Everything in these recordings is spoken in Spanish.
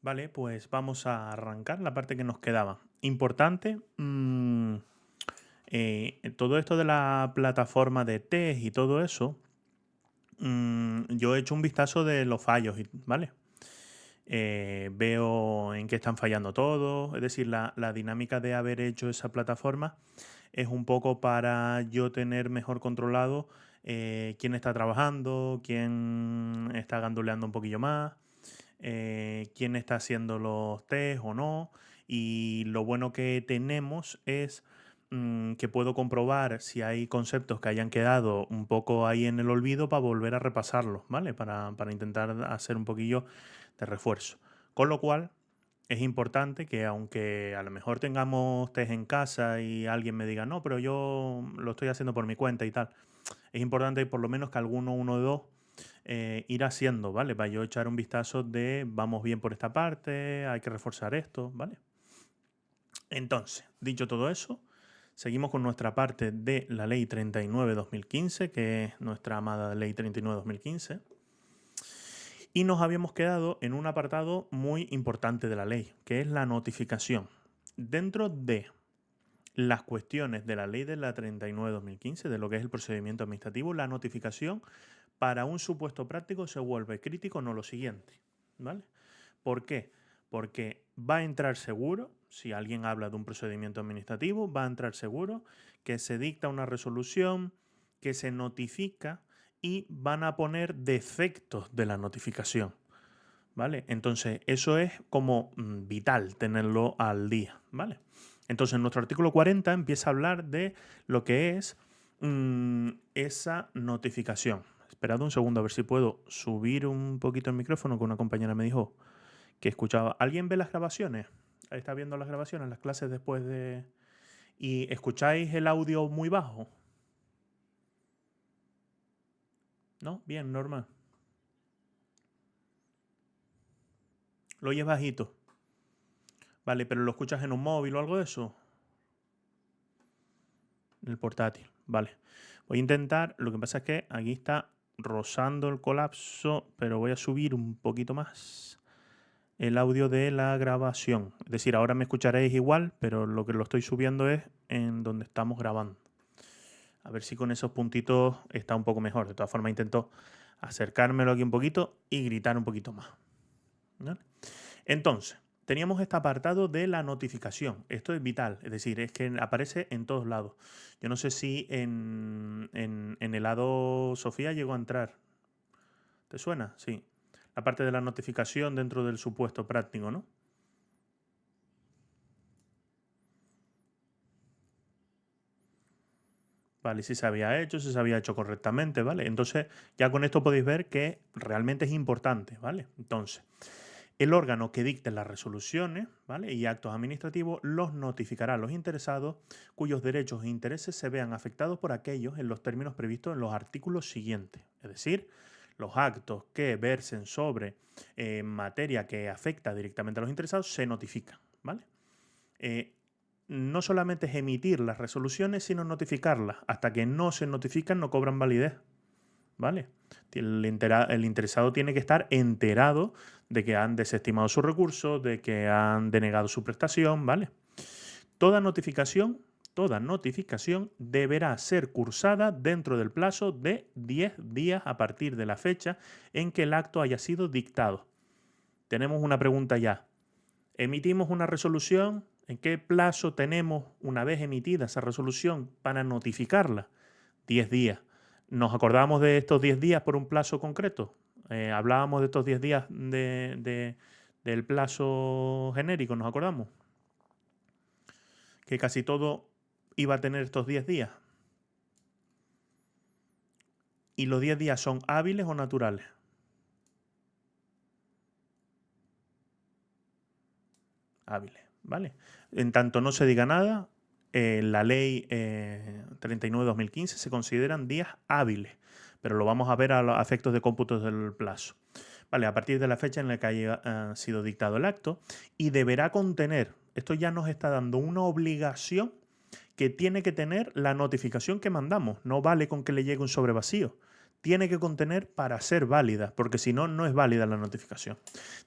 Vale, pues vamos a arrancar la parte que nos quedaba. Importante, todo esto de la plataforma de test y todo eso, yo he hecho un vistazo de los fallos, ¿vale? Veo en qué están fallando todos, es decir, la dinámica de haber hecho esa plataforma es un poco para yo tener mejor controlado quién está trabajando, quién está ganduleando un poquillo más, quién está haciendo los test o no. Y lo bueno que tenemos es que puedo comprobar si hay conceptos que hayan quedado un poco ahí en el olvido para volver a repasarlos, ¿vale? Para intentar hacer un poquillo de refuerzo. Con lo cual, es importante que aunque a lo mejor tengamos test en casa y alguien me diga, no, pero yo lo estoy haciendo por mi cuenta y tal, es importante por lo menos que uno de dos ir haciendo, ¿vale? Para yo echar un vistazo de vamos bien por esta parte, hay que reforzar esto, ¿vale? Entonces, dicho todo eso, seguimos con nuestra parte de la Ley 39/2015, que es nuestra amada Ley 39/2015. Y nos habíamos quedado en un apartado muy importante de la ley, que es la notificación. Dentro de las cuestiones de la ley de la 39/2015, de lo que es el procedimiento administrativo, la notificación para un supuesto práctico se vuelve crítico, no lo siguiente. ¿Vale? ¿Por qué? Porque va a entrar seguro, si alguien habla de un procedimiento administrativo, va a entrar seguro que se dicta una resolución, que se notifica y van a poner defectos de la notificación. ¿Vale? Entonces, eso es como vital tenerlo al día, ¿vale? Entonces, nuestro artículo 40 empieza a hablar de lo que es esa notificación. Esperad un segundo a ver si puedo subir un poquito el micrófono, que una compañera me dijo que escuchaba. ¿Alguien ve las grabaciones? ¿Está viendo las grabaciones, las clases después de... ¿Y escucháis el audio muy bajo? ¿No? Bien, normal. Lo oyes bajito. Vale, pero lo escuchas en un móvil o algo de eso. En el portátil. Vale. Voy a intentar. Lo que pasa es que aquí está rozando el colapso, pero voy a subir un poquito más el audio de la grabación. Es decir, ahora me escucharéis igual, pero lo que lo estoy subiendo es en donde estamos grabando. A ver si con esos puntitos está un poco mejor. De todas formas, intento acercármelo aquí un poquito y gritar un poquito más. ¿Vale? Entonces, teníamos este apartado de la notificación. Esto es vital, es decir, es que aparece en todos lados. Yo no sé si en el lado Sofía llegó a entrar. ¿Te suena? Sí. La parte de la notificación dentro del supuesto práctico, ¿no? Vale, si se había hecho, si se había hecho correctamente, ¿vale? Entonces, ya con esto podéis ver que realmente es importante, ¿vale? Entonces, el órgano que dicte las resoluciones, ¿vale? Y actos administrativos los notificará a los interesados cuyos derechos e intereses se vean afectados por aquellos en los términos previstos en los artículos siguientes. Es decir, los actos que versen sobre materia que afecta directamente a los interesados se notifican, ¿vale? Eh, no solamente es emitir las resoluciones, sino notificarlas. Hasta que no se notifican no cobran validez. ¿Vale? El interesado tiene que estar enterado de que han desestimado su recurso, de que han denegado su prestación, ¿vale? Toda notificación, toda notificación deberá ser cursada dentro del plazo de 10 días a partir de la fecha en que el acto haya sido dictado. Tenemos una pregunta ya. Emitimos una resolución. ¿En qué plazo tenemos, una vez emitida esa resolución, para notificarla? 10 días. ¿Nos acordamos de estos 10 días por un plazo concreto? Hablábamos de estos 10 días del plazo genérico, ¿nos acordamos? Que casi todo iba a tener estos 10 días. ¿Y los 10 días son hábiles o naturales? Hábiles, ¿vale? En tanto no se diga nada, la ley 39/2015 se consideran días hábiles, pero lo vamos a ver a los efectos de cómputos del plazo. Vale, a partir de la fecha en la que haya sido dictado el acto, y deberá contener, esto ya nos está dando una obligación que tiene que tener la notificación que mandamos. No vale con que le llegue un sobre vacío. tiene que contener para ser válida, porque si no, no es válida la notificación.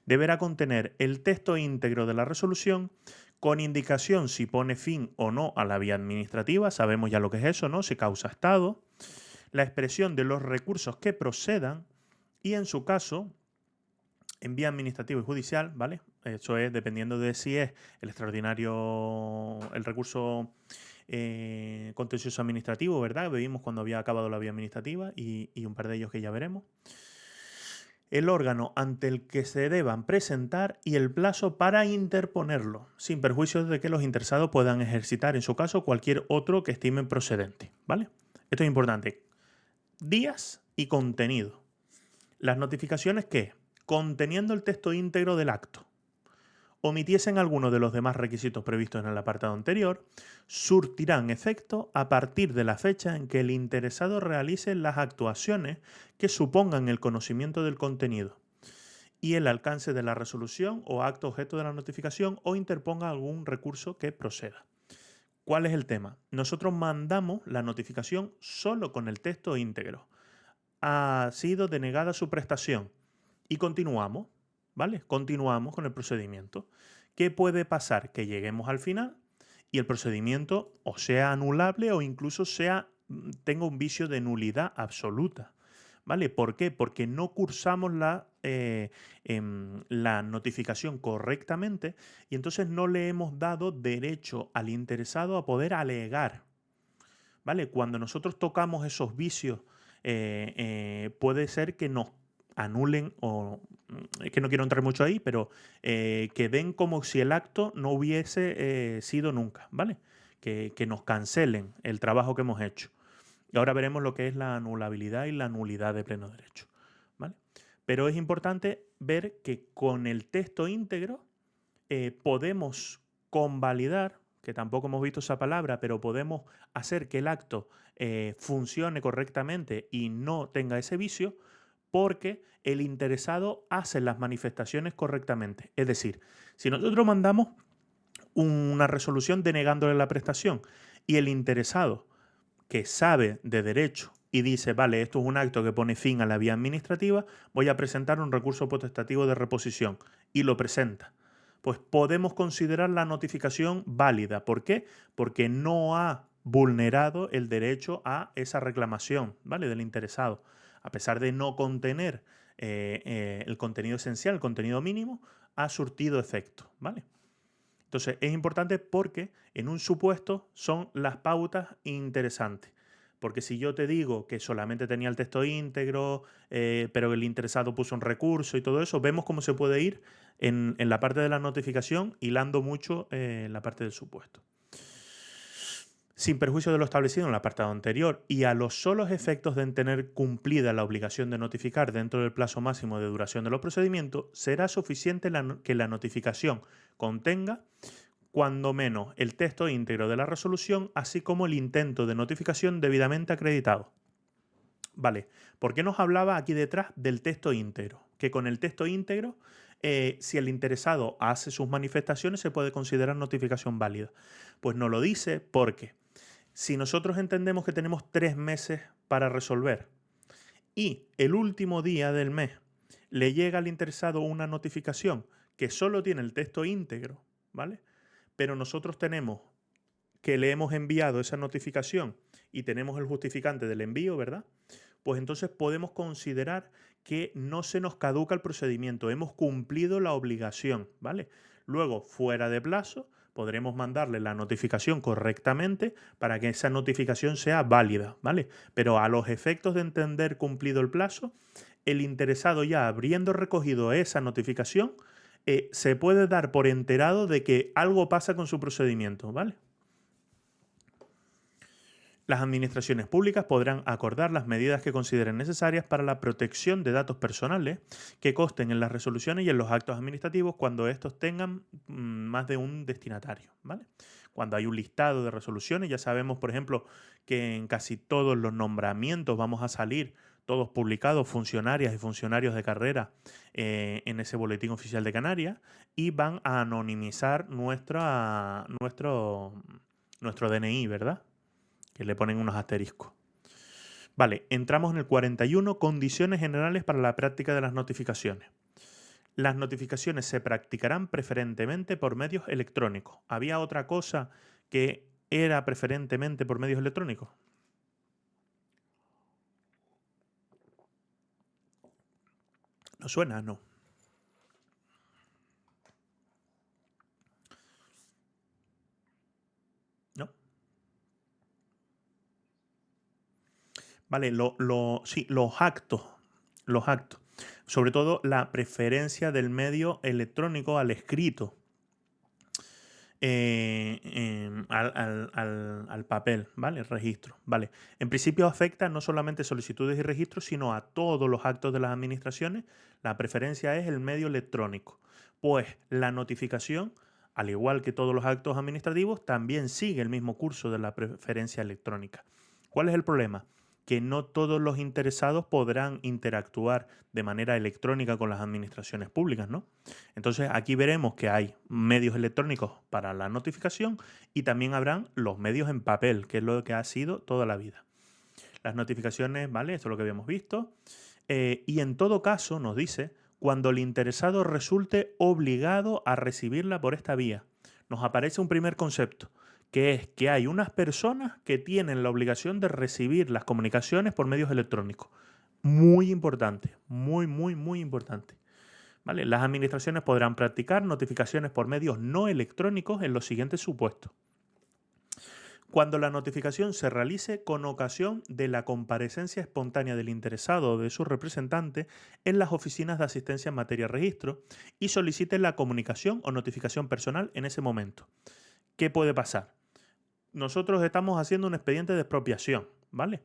Deberá contener el texto íntegro de la resolución con indicación si pone fin o no a la vía administrativa, sabemos ya lo que es eso, ¿no? Si causa estado, la expresión de los recursos que procedan y, en su caso, en vía administrativa y judicial, ¿vale? Eso es dependiendo de si es el extraordinario, el recurso contencioso administrativo, ¿verdad? Vimos cuando había acabado la vía administrativa y un par de ellos que ya veremos. El órgano ante el que se deban presentar y el plazo para interponerlo, sin perjuicio de que los interesados puedan ejercitar, en su caso, cualquier otro que estimen procedente, ¿vale? Esto es importante. Días y contenido. Las notificaciones que, conteniendo el texto íntegro del acto, omitiesen alguno de los demás requisitos previstos en el apartado anterior, surtirán efecto a partir de la fecha en que el interesado realice las actuaciones que supongan el conocimiento del contenido y el alcance de la resolución o acto objeto de la notificación o interponga algún recurso que proceda. ¿Cuál es el tema? Nosotros mandamos la notificación solo con el texto íntegro. Ha sido denegada su prestación y continuamos. ¿Vale? Continuamos con el procedimiento. ¿Qué puede pasar? Que lleguemos al final y el procedimiento o sea anulable o incluso tenga un vicio de nulidad absoluta. ¿Vale? ¿Por qué? Porque no cursamos la notificación correctamente y entonces no le hemos dado derecho al interesado a poder alegar. ¿Vale? Cuando nosotros tocamos esos vicios, puede ser que nos anulen o es que no quiero entrar mucho ahí, pero que den como si el acto no hubiese sido nunca, ¿vale? Que nos cancelen el trabajo que hemos hecho. Y ahora veremos lo que es la anulabilidad y la nulidad de pleno derecho, ¿vale? Pero es importante ver que con el texto íntegro podemos convalidar, que tampoco hemos visto esa palabra, pero podemos hacer que el acto funcione correctamente y no tenga ese vicio, porque el interesado hace las manifestaciones correctamente. Es decir, si nosotros mandamos una resolución denegándole la prestación y el interesado que sabe de derecho y dice, vale, esto es un acto que pone fin a la vía administrativa, voy a presentar un recurso potestativo de reposición y lo presenta, pues podemos considerar la notificación válida. ¿Por qué? Porque no ha vulnerado el derecho a esa reclamación, ¿vale? Del interesado. A pesar de no contener el contenido esencial, el contenido mínimo, ha surtido efecto, ¿vale? Entonces es importante porque en un supuesto son las pautas interesantes. Porque si yo te digo que solamente tenía el texto íntegro, pero el interesado puso un recurso y todo eso, vemos cómo se puede ir en la parte de la notificación hilando mucho la parte del supuesto. Sin perjuicio de lo establecido en el apartado anterior y a los solos efectos de tener cumplida la obligación de notificar dentro del plazo máximo de duración de los procedimientos, será suficiente que la notificación contenga cuando menos el texto íntegro de la resolución, así como el intento de notificación debidamente acreditado. Vale, ¿por qué nos hablaba aquí detrás del texto íntegro? Que con el texto íntegro, si el interesado hace sus manifestaciones, se puede considerar notificación válida. Pues no lo dice porque si nosotros entendemos que tenemos 3 meses para resolver y el último día del mes le llega al interesado una notificación que solo tiene el texto íntegro, ¿vale? Pero nosotros tenemos que le hemos enviado esa notificación y tenemos el justificante del envío, ¿verdad? Pues entonces podemos considerar que no se nos caduca el procedimiento, hemos cumplido la obligación, ¿vale? Luego, fuera de plazo, podremos mandarle la notificación correctamente para que esa notificación sea válida, ¿vale? Pero a los efectos de entender cumplido el plazo, el interesado ya habiendo recogido esa notificación, se puede dar por enterado de que algo pasa con su procedimiento, ¿vale? Las administraciones públicas podrán acordar las medidas que consideren necesarias para la protección de datos personales que consten en las resoluciones y en los actos administrativos cuando estos tengan más de un destinatario, ¿vale? Cuando hay un listado de resoluciones, ya sabemos, por ejemplo, que en casi todos los nombramientos vamos a salir todos publicados, funcionarias y funcionarios de carrera en ese boletín oficial de Canarias y van a anonimizar nuestro DNI, ¿verdad? Que le ponen unos asteriscos. Vale, entramos en el 41, condiciones generales para la práctica de las notificaciones. Las notificaciones se practicarán preferentemente por medios electrónicos. ¿Había otra cosa que era preferentemente por medios electrónicos? ¿No suena? No. ¿No? Vale, sí, los actos. Los actos. Sobre todo la preferencia del medio electrónico al escrito. Al papel, ¿vale? El registro, ¿vale? En principio afecta no solamente solicitudes y registros, sino a todos los actos de las administraciones. La preferencia es el medio electrónico. Pues la notificación, al igual que todos los actos administrativos, también sigue el mismo curso de la preferencia electrónica. ¿Cuál es el problema? Que no todos los interesados podrán interactuar de manera electrónica con las administraciones públicas, ¿no? Entonces aquí veremos que hay medios electrónicos para la notificación y también habrán los medios en papel, que es lo que ha sido toda la vida. Las notificaciones, ¿vale? Esto es lo que habíamos visto. Y en todo caso, nos dice, cuando el interesado resulte obligado a recibirla por esta vía. Nos aparece un primer concepto, que es que hay unas personas que tienen la obligación de recibir las comunicaciones por medios electrónicos. Muy importante, muy importante. ¿Vale? Las administraciones podrán practicar notificaciones por medios no electrónicos en los siguientes supuestos. Cuando la notificación se realice con ocasión de la comparecencia espontánea del interesado o de su representante en las oficinas de asistencia en materia de registro y solicite la comunicación o notificación personal en ese momento. ¿Qué puede pasar? Nosotros estamos haciendo un expediente de expropiación, ¿vale?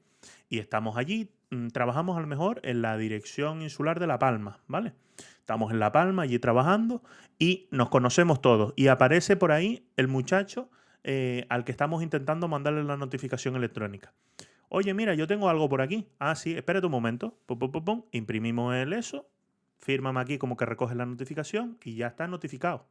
Y estamos allí, trabajamos a lo mejor en la Dirección Insular de La Palma, ¿vale? Estamos en La Palma allí trabajando y nos conocemos todos. Y aparece por ahí el muchacho al que estamos intentando mandarle la notificación electrónica. Oye, mira, yo tengo algo por aquí. Ah, sí, espérate un momento. Pum, pum, pum, pum. Imprimimos eso, fírmame aquí como que recoges la notificación y ya está notificado,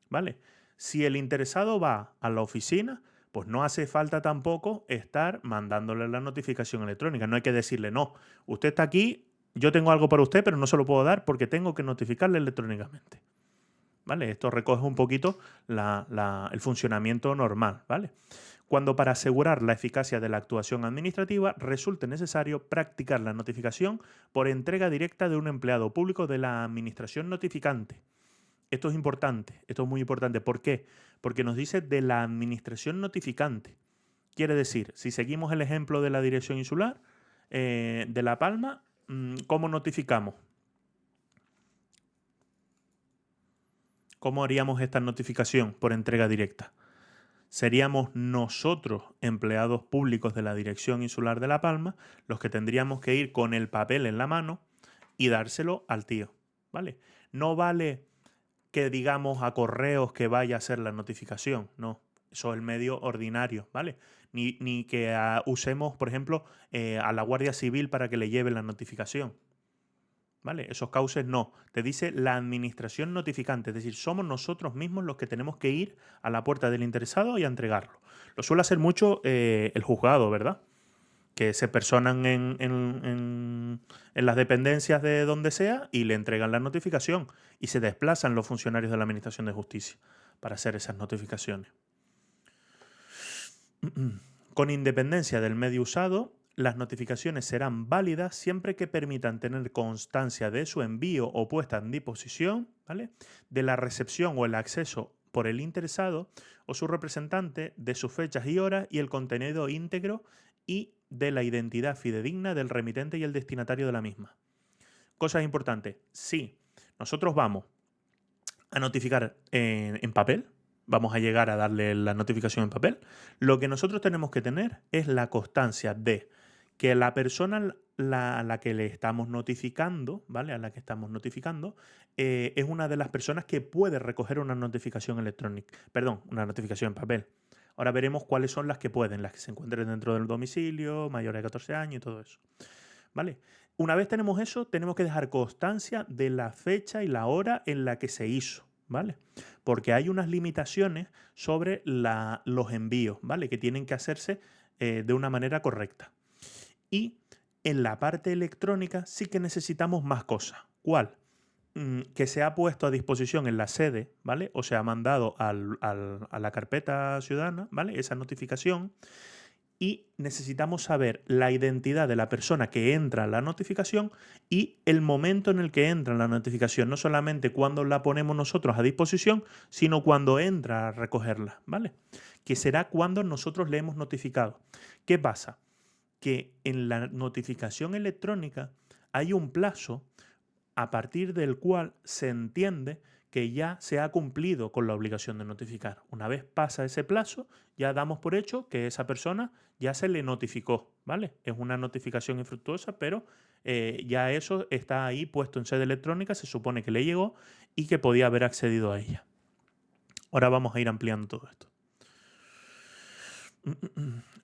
¿vale? Si el interesado va a la oficina, pues no hace falta tampoco estar mandándole la notificación electrónica. No hay que decirle, no, usted está aquí, yo tengo algo para usted, pero no se lo puedo dar porque tengo que notificarle electrónicamente. ¿Vale? Esto recoge un poquito el funcionamiento normal, ¿vale? Cuando para asegurar la eficacia de la actuación administrativa resulte necesario practicar la notificación por entrega directa de un empleado público de la administración notificante. Esto es importante, esto es muy importante. ¿Por qué? Porque nos dice de la administración notificante. Quiere decir, si seguimos el ejemplo de la Dirección Insular de La Palma, ¿cómo notificamos? ¿Cómo haríamos esta notificación por entrega directa? Seríamos nosotros, empleados públicos de la Dirección Insular de La Palma, los que tendríamos que ir con el papel en la mano y dárselo al tío, ¿vale? No vale que digamos a correos que vaya a hacer la notificación, no. Eso es el medio ordinario, ¿vale? Ni que usemos, por ejemplo, a la Guardia Civil para que le lleve la notificación. ¿Vale? Esos cauces no. Te dice la administración notificante, es decir, somos nosotros mismos los que tenemos que ir a la puerta del interesado y a entregarlo. Lo suele hacer mucho el juzgado, ¿verdad? Que se personan en las dependencias de donde sea y le entregan la notificación y se desplazan los funcionarios de la Administración de Justicia para hacer esas notificaciones. Con independencia del medio usado, las notificaciones serán válidas siempre que permitan tener constancia de su envío o puesta en disposición, ¿vale? De la recepción o el acceso por el interesado o su representante de sus fechas y horas y el contenido íntegro y de la identidad fidedigna del remitente y el destinatario de la misma. Cosas importantes. Si nosotros vamos a notificar en papel, vamos a llegar a darle la notificación en papel, lo que nosotros tenemos que tener es la constancia de que la persona a la que le estamos notificando, ¿vale? A la que estamos notificando, es una de las personas que puede recoger una notificación electrónica, perdón, una notificación en papel. Ahora veremos cuáles son las que pueden, las que se encuentren dentro del domicilio, mayores de 14 años y todo eso, ¿vale? Una vez tenemos eso, tenemos que dejar constancia de la fecha y la hora en la que se hizo, ¿vale? Porque hay unas limitaciones sobre los envíos, ¿vale? Que tienen que hacerse de una manera correcta. Y En la parte electrónica sí que necesitamos más cosas. ¿Cuál? Que se ha puesto a disposición en la sede, ¿vale? O se ha mandado a la carpeta ciudadana, ¿vale? Esa notificación. Y necesitamos saber la identidad de la persona que entra en la notificación y el momento en el que entra en la notificación. No solamente cuando la ponemos nosotros a disposición, sino cuando entra a recogerla, ¿vale? Que será cuando nosotros le hemos notificado. ¿Qué pasa? Que en la notificación electrónica hay un plazo a partir del cual se entiende que ya se ha cumplido con la obligación de notificar. Una vez pasa ese plazo, ya damos por hecho que esa persona ya se le notificó, ¿vale? Es una notificación infructuosa, pero ya eso está ahí puesto en sede electrónica, se supone que le llegó y que podía haber accedido a ella. Ahora vamos a ir ampliando todo esto.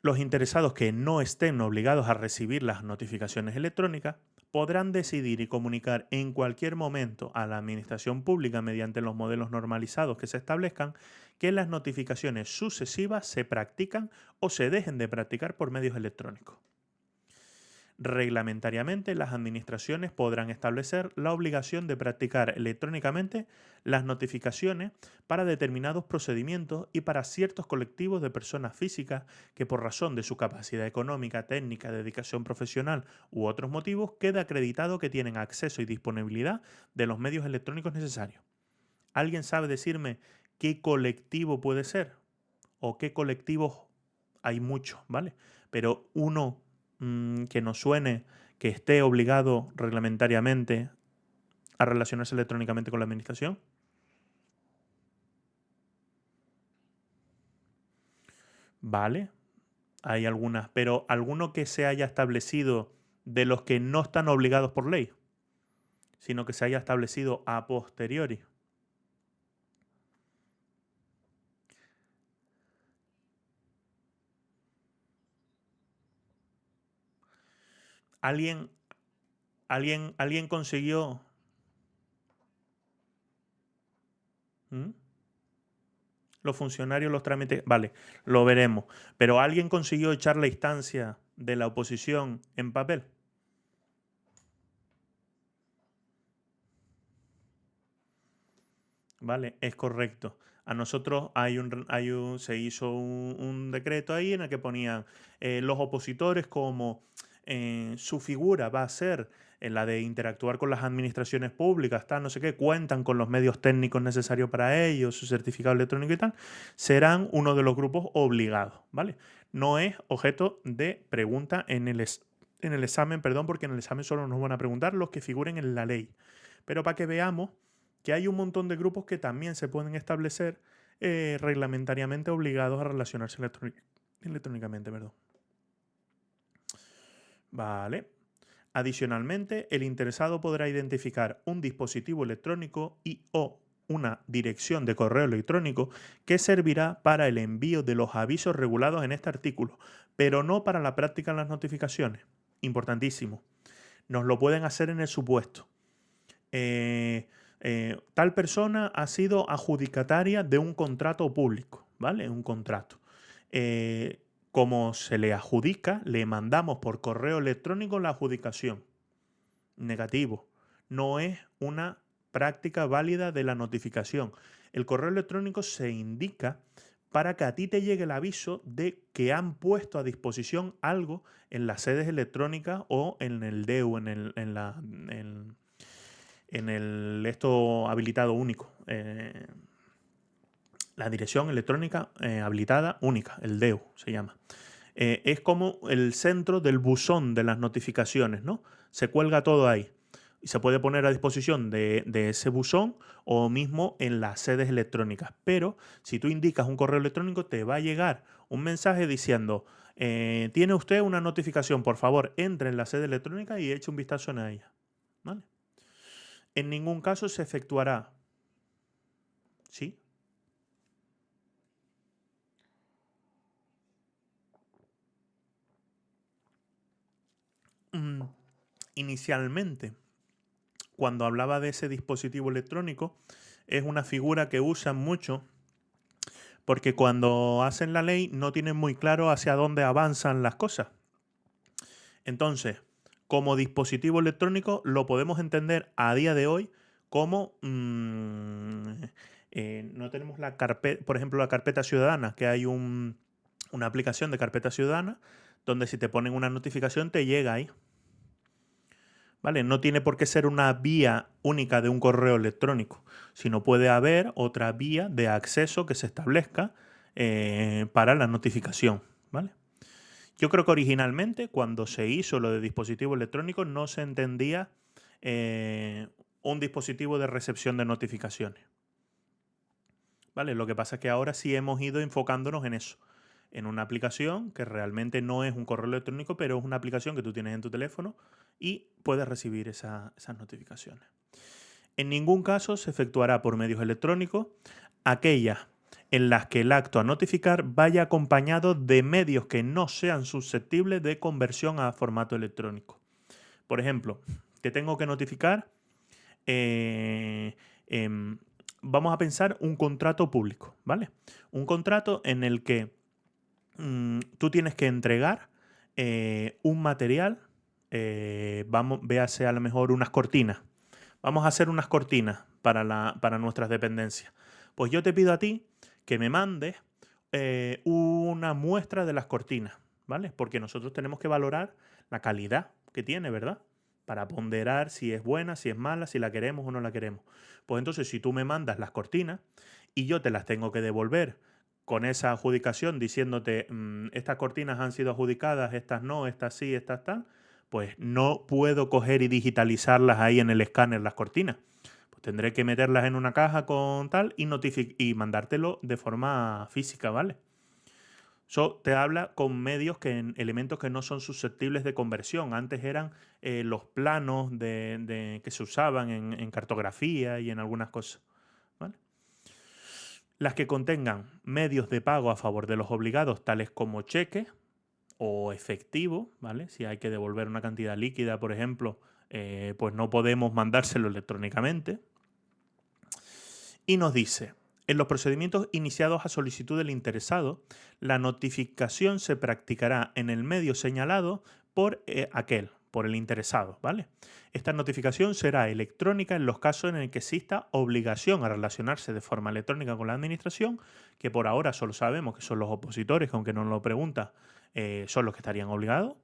Los interesados que no estén obligados a recibir las notificaciones electrónicas podrán decidir y comunicar en cualquier momento a la administración pública mediante los modelos normalizados que se establezcan que las notificaciones sucesivas se practican o se dejen de practicar por medios electrónicos. Reglamentariamente, las administraciones podrán establecer la obligación de practicar electrónicamente las notificaciones para determinados procedimientos y para ciertos colectivos de personas físicas que por razón de su capacidad económica, técnica, dedicación profesional u otros motivos queda acreditado que tienen acceso y disponibilidad de los medios electrónicos necesarios. ¿Alguien sabe decirme qué colectivo puede ser? ¿O qué colectivos? Hay muchos, ¿vale? Pero uno que nos suene que esté obligado reglamentariamente a relacionarse electrónicamente con la administración. Vale, hay algunas, pero alguno que se haya establecido de los que no están obligados por ley, sino que se haya establecido a posteriori. ¿Alguien, alguien consiguió? ¿Mm? Los funcionarios, los trámites, vale, lo veremos. Pero ¿alguien consiguió echar la instancia de la oposición en papel? Vale, es correcto. A nosotros se hizo un decreto ahí en el que ponían los opositores como su figura va a ser la de interactuar con las administraciones públicas, tal, no sé qué, cuentan con los medios técnicos necesarios para ello, su certificado electrónico y tal, serán uno de los grupos obligados, ¿vale? No es objeto de pregunta en el examen, perdón, porque en el examen solo nos van a preguntar los que figuren en la ley. Pero para que veamos que hay un montón de grupos que también se pueden establecer reglamentariamente obligados a relacionarse electrónicamente. Perdón. Vale. Adicionalmente, el interesado podrá identificar un dispositivo electrónico y o una dirección de correo electrónico que servirá para el envío de los avisos regulados en este artículo, pero no para la práctica en las notificaciones. Importantísimo. Nos lo pueden hacer en el supuesto. Tal persona ha sido adjudicataria de un contrato público, ¿vale? Un contrato. Como se le adjudica, le mandamos por correo electrónico la adjudicación. Negativo. No es una práctica válida de la notificación. El correo electrónico se indica para que a ti te llegue el aviso de que han puesto a disposición algo en las sedes electrónicas o en el DEU, en el esto habilitado único. La dirección electrónica habilitada única, el DEU se llama. Es como el centro del buzón de las notificaciones, ¿no? Se cuelga todo ahí. Y se puede poner a disposición de ese buzón o mismo en las sedes electrónicas. Pero si tú indicas un correo electrónico, te va a llegar un mensaje diciendo: tiene usted una notificación, por favor, entre en la sede electrónica y eche un vistazo en ella. ¿Vale? En ningún caso se efectuará. ¿Sí? Inicialmente, cuando hablaba de ese dispositivo electrónico, es una figura que usan mucho porque cuando hacen la ley no tienen muy claro hacia dónde avanzan las cosas. Entonces, como dispositivo electrónico lo podemos entender a día de hoy como no tenemos la carpeta, por ejemplo, la carpeta ciudadana, que hay una aplicación de carpeta ciudadana donde si te ponen una notificación te llega ahí. ¿Vale? No tiene por qué ser una vía única de un correo electrónico, sino puede haber otra vía de acceso que se establezca para la notificación. ¿Vale? Yo creo que originalmente, cuando se hizo lo de dispositivo electrónico, no se entendía un dispositivo de recepción de notificaciones. ¿Vale? Lo que pasa es que ahora sí hemos ido enfocándonos en eso, en una aplicación que realmente no es un correo electrónico, pero es una aplicación que tú tienes en tu teléfono y puedes recibir esas notificaciones. En ningún caso se efectuará por medios electrónicos aquellas en las que el acto a notificar vaya acompañado de medios que no sean susceptibles de conversión a formato electrónico. Por ejemplo, te tengo que notificar, vamos a pensar un contrato público, ¿vale? Un contrato en el que tú tienes que entregar un material, véase a lo mejor unas cortinas. Vamos a hacer unas cortinas para nuestras dependencias. Pues yo te pido a ti que me mandes una muestra de las cortinas, ¿vale? Porque nosotros tenemos que valorar la calidad que tiene, ¿verdad? Para ponderar si es buena, si es mala, si la queremos o no la queremos. Pues entonces, si tú me mandas las cortinas y yo te las tengo que devolver con esa adjudicación diciéndote estas cortinas han sido adjudicadas, estas no, estas sí, estas tal, pues no puedo coger y digitalizarlas ahí en el escáner las cortinas. Pues tendré que meterlas en una caja con tal y mandártelo de forma física, ¿vale? Eso te habla con medios elementos que no son susceptibles de conversión. Antes eran los planos que se usaban en cartografía y en algunas cosas. ¿Vale? Las que contengan medios de pago a favor de los obligados, tales como cheque o efectivo, ¿vale? Si hay que devolver una cantidad líquida, por ejemplo, pues no podemos mandárselo electrónicamente. Y nos dice, en los procedimientos iniciados a solicitud del interesado, la notificación se practicará en el medio señalado por por el interesado, ¿vale? Esta notificación será electrónica en los casos en el que exista obligación a relacionarse de forma electrónica con la administración, que por ahora solo sabemos que son los opositores, que aunque no nos lo pregunta, son los que estarían obligados.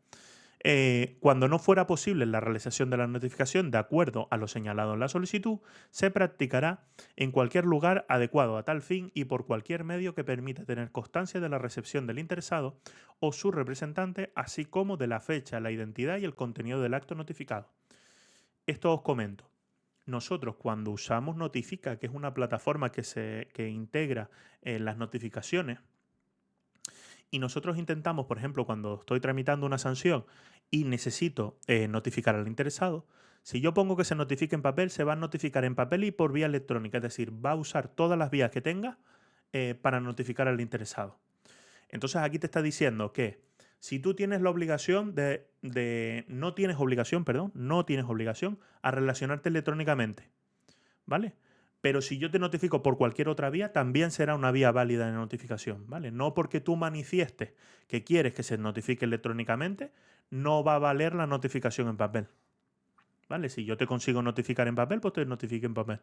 Cuando no fuera posible la realización de la notificación de acuerdo a lo señalado en la solicitud, se practicará en cualquier lugar adecuado a tal fin y por cualquier medio que permita tener constancia de la recepción del interesado o su representante, así como de la fecha, la identidad y el contenido del acto notificado. Esto os comento. Nosotros cuando usamos Notifica, que es una plataforma que integra las notificaciones, y nosotros intentamos, por ejemplo, cuando estoy tramitando una sanción y necesito notificar al interesado, si yo pongo que se notifique en papel, se va a notificar en papel y por vía electrónica, es decir, va a usar todas las vías que tenga para notificar al interesado. Entonces aquí te está diciendo que si tú tienes la obligación no tienes obligación a relacionarte electrónicamente, ¿vale? Pero si yo te notifico por cualquier otra vía, también será una vía válida de notificación, ¿vale? No porque tú manifiestes que quieres que se notifique electrónicamente, no va a valer la notificación en papel, ¿vale? Si yo te consigo notificar en papel, pues te notifique en papel.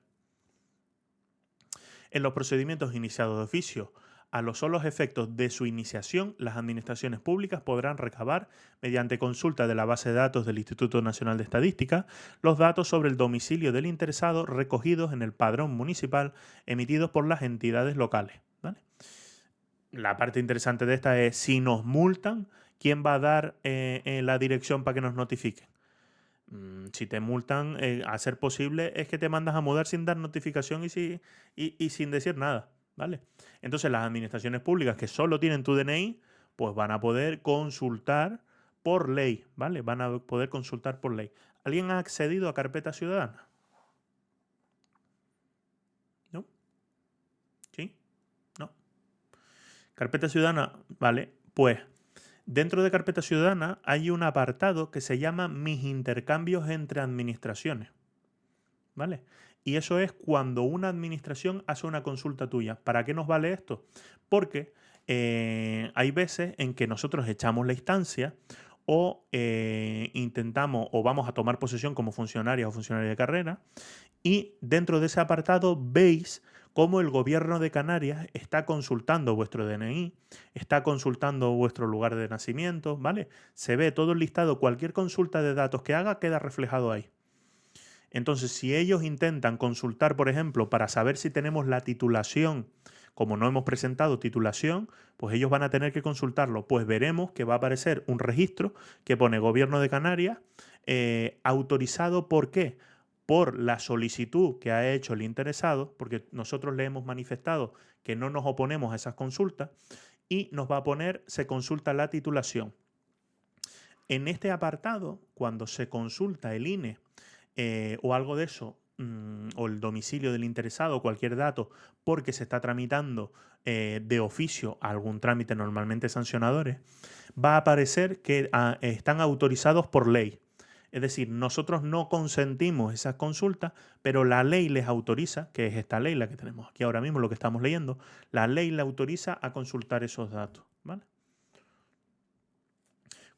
En los procedimientos iniciados de oficio, a los solos efectos de su iniciación, las administraciones públicas podrán recabar, mediante consulta de la base de datos del Instituto Nacional de Estadística, los datos sobre el domicilio del interesado recogidos en el padrón municipal emitidos por las entidades locales, ¿vale? La parte interesante de esta es, si nos multan, ¿quién va a dar la dirección para que nos notifiquen? Si te multan, a ser posible es que te mandas a mudar sin dar notificación y sin decir nada, ¿vale? Entonces las administraciones públicas que solo tienen tu DNI, pues van a poder consultar por ley, ¿vale? Van a poder consultar por ley. ¿Alguien ha accedido a carpeta ciudadana? ¿No? ¿Sí? ¿No? Carpeta ciudadana, ¿vale? Pues dentro de carpeta ciudadana hay un apartado que se llama Mis intercambios entre administraciones, ¿vale? Y eso es cuando una administración hace una consulta tuya. ¿Para qué nos vale esto? Porque hay veces en que nosotros echamos la instancia o intentamos o vamos a tomar posesión como funcionarios o funcionarios de carrera. Y dentro de ese apartado veis cómo el gobierno de Canarias está consultando vuestro DNI, está consultando vuestro lugar de nacimiento, ¿vale? Se ve todo el listado, cualquier consulta de datos que haga queda reflejado ahí. Entonces, si ellos intentan consultar, por ejemplo, para saber si tenemos la titulación, como no hemos presentado titulación, pues ellos van a tener que consultarlo. Pues veremos que va a aparecer un registro que pone Gobierno de Canarias, autorizado. ¿Por qué? Por la solicitud que ha hecho el interesado, porque nosotros le hemos manifestado que no nos oponemos a esas consultas, y nos va a poner se consulta la titulación. En este apartado, cuando se consulta el INE o algo de eso, o el domicilio del interesado o cualquier dato, porque se está tramitando de oficio algún trámite normalmente sancionadores, va a aparecer que están autorizados por ley. Es decir, nosotros no consentimos esas consultas, pero la ley les autoriza, que es esta ley, la que tenemos aquí ahora mismo, lo que estamos leyendo, la ley le autoriza a consultar esos datos, ¿vale?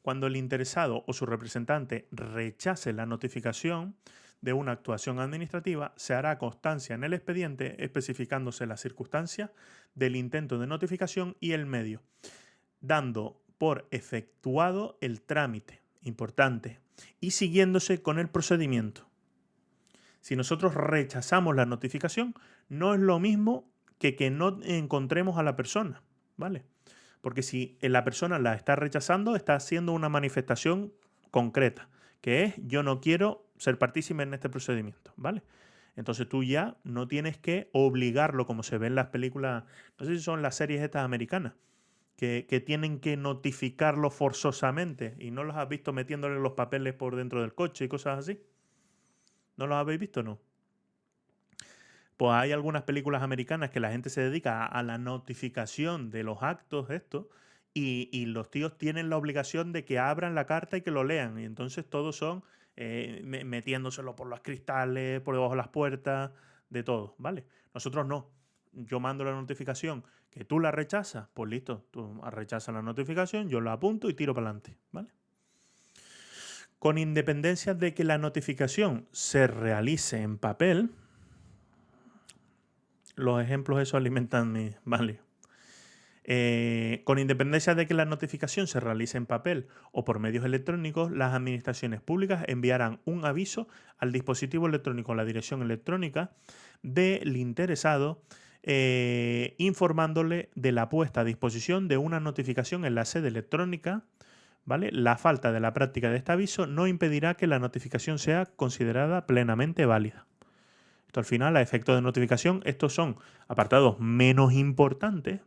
Cuando el interesado o su representante rechace la notificación de una actuación administrativa, se hará constancia en el expediente especificándose las circunstancias del intento de notificación y el medio, dando por efectuado el trámite, importante, y siguiéndose con el procedimiento. Si nosotros rechazamos la notificación, no es lo mismo que no encontremos a la persona, ¿vale? Porque si la persona la está rechazando, está haciendo una manifestación concreta, que es yo no quiero ser partícipe en este procedimiento, ¿vale? Entonces tú ya no tienes que obligarlo, como se ve en las películas, no sé si son las series estas americanas, que tienen que notificarlo forzosamente y no los has visto metiéndole los papeles por dentro del coche y cosas así. ¿No los habéis visto o no? Pues hay algunas películas americanas que la gente se dedica a la notificación de los actos estos y los tíos tienen la obligación de que abran la carta y que lo lean. Y entonces todos son metiéndoselo por los cristales, por debajo de las puertas, de todo, ¿vale? Nosotros no. Yo mando la notificación que tú la rechazas, pues listo, tú rechazas la notificación, yo la apunto y tiro para adelante, ¿vale? Con independencia de que la notificación se realice en papel, los ejemplos eso alimentan mi... Vale. Con independencia de que la notificación se realice en papel o por medios electrónicos, las administraciones públicas enviarán un aviso al dispositivo electrónico o la dirección electrónica del interesado informándole de la puesta a disposición de una notificación en la sede electrónica. ¿Vale? La falta de la práctica de este aviso no impedirá que la notificación sea considerada plenamente válida. Esto al final, a efecto de notificación, estos son apartados menos importantes,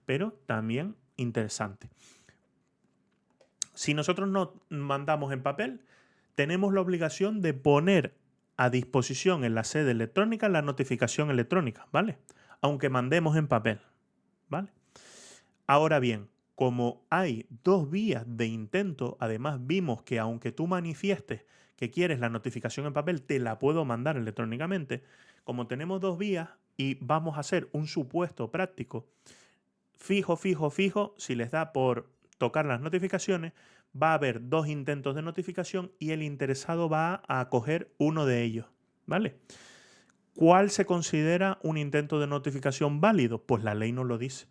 pero también interesantes. Si nosotros no mandamos en papel, tenemos la obligación de poner a disposición en la sede electrónica la notificación electrónica, ¿vale? Aunque mandemos en papel, ¿vale? Ahora bien, como hay dos vías de intento, además vimos que aunque tú manifiestes que quieres la notificación en papel, te la puedo mandar electrónicamente. Como tenemos dos vías y vamos a hacer un supuesto práctico fijo, si les da por tocar las notificaciones, va a haber dos intentos de notificación y el interesado va a acoger uno de ellos, ¿vale? ¿Cuál se considera un intento de notificación válido? Pues la ley nos lo dice.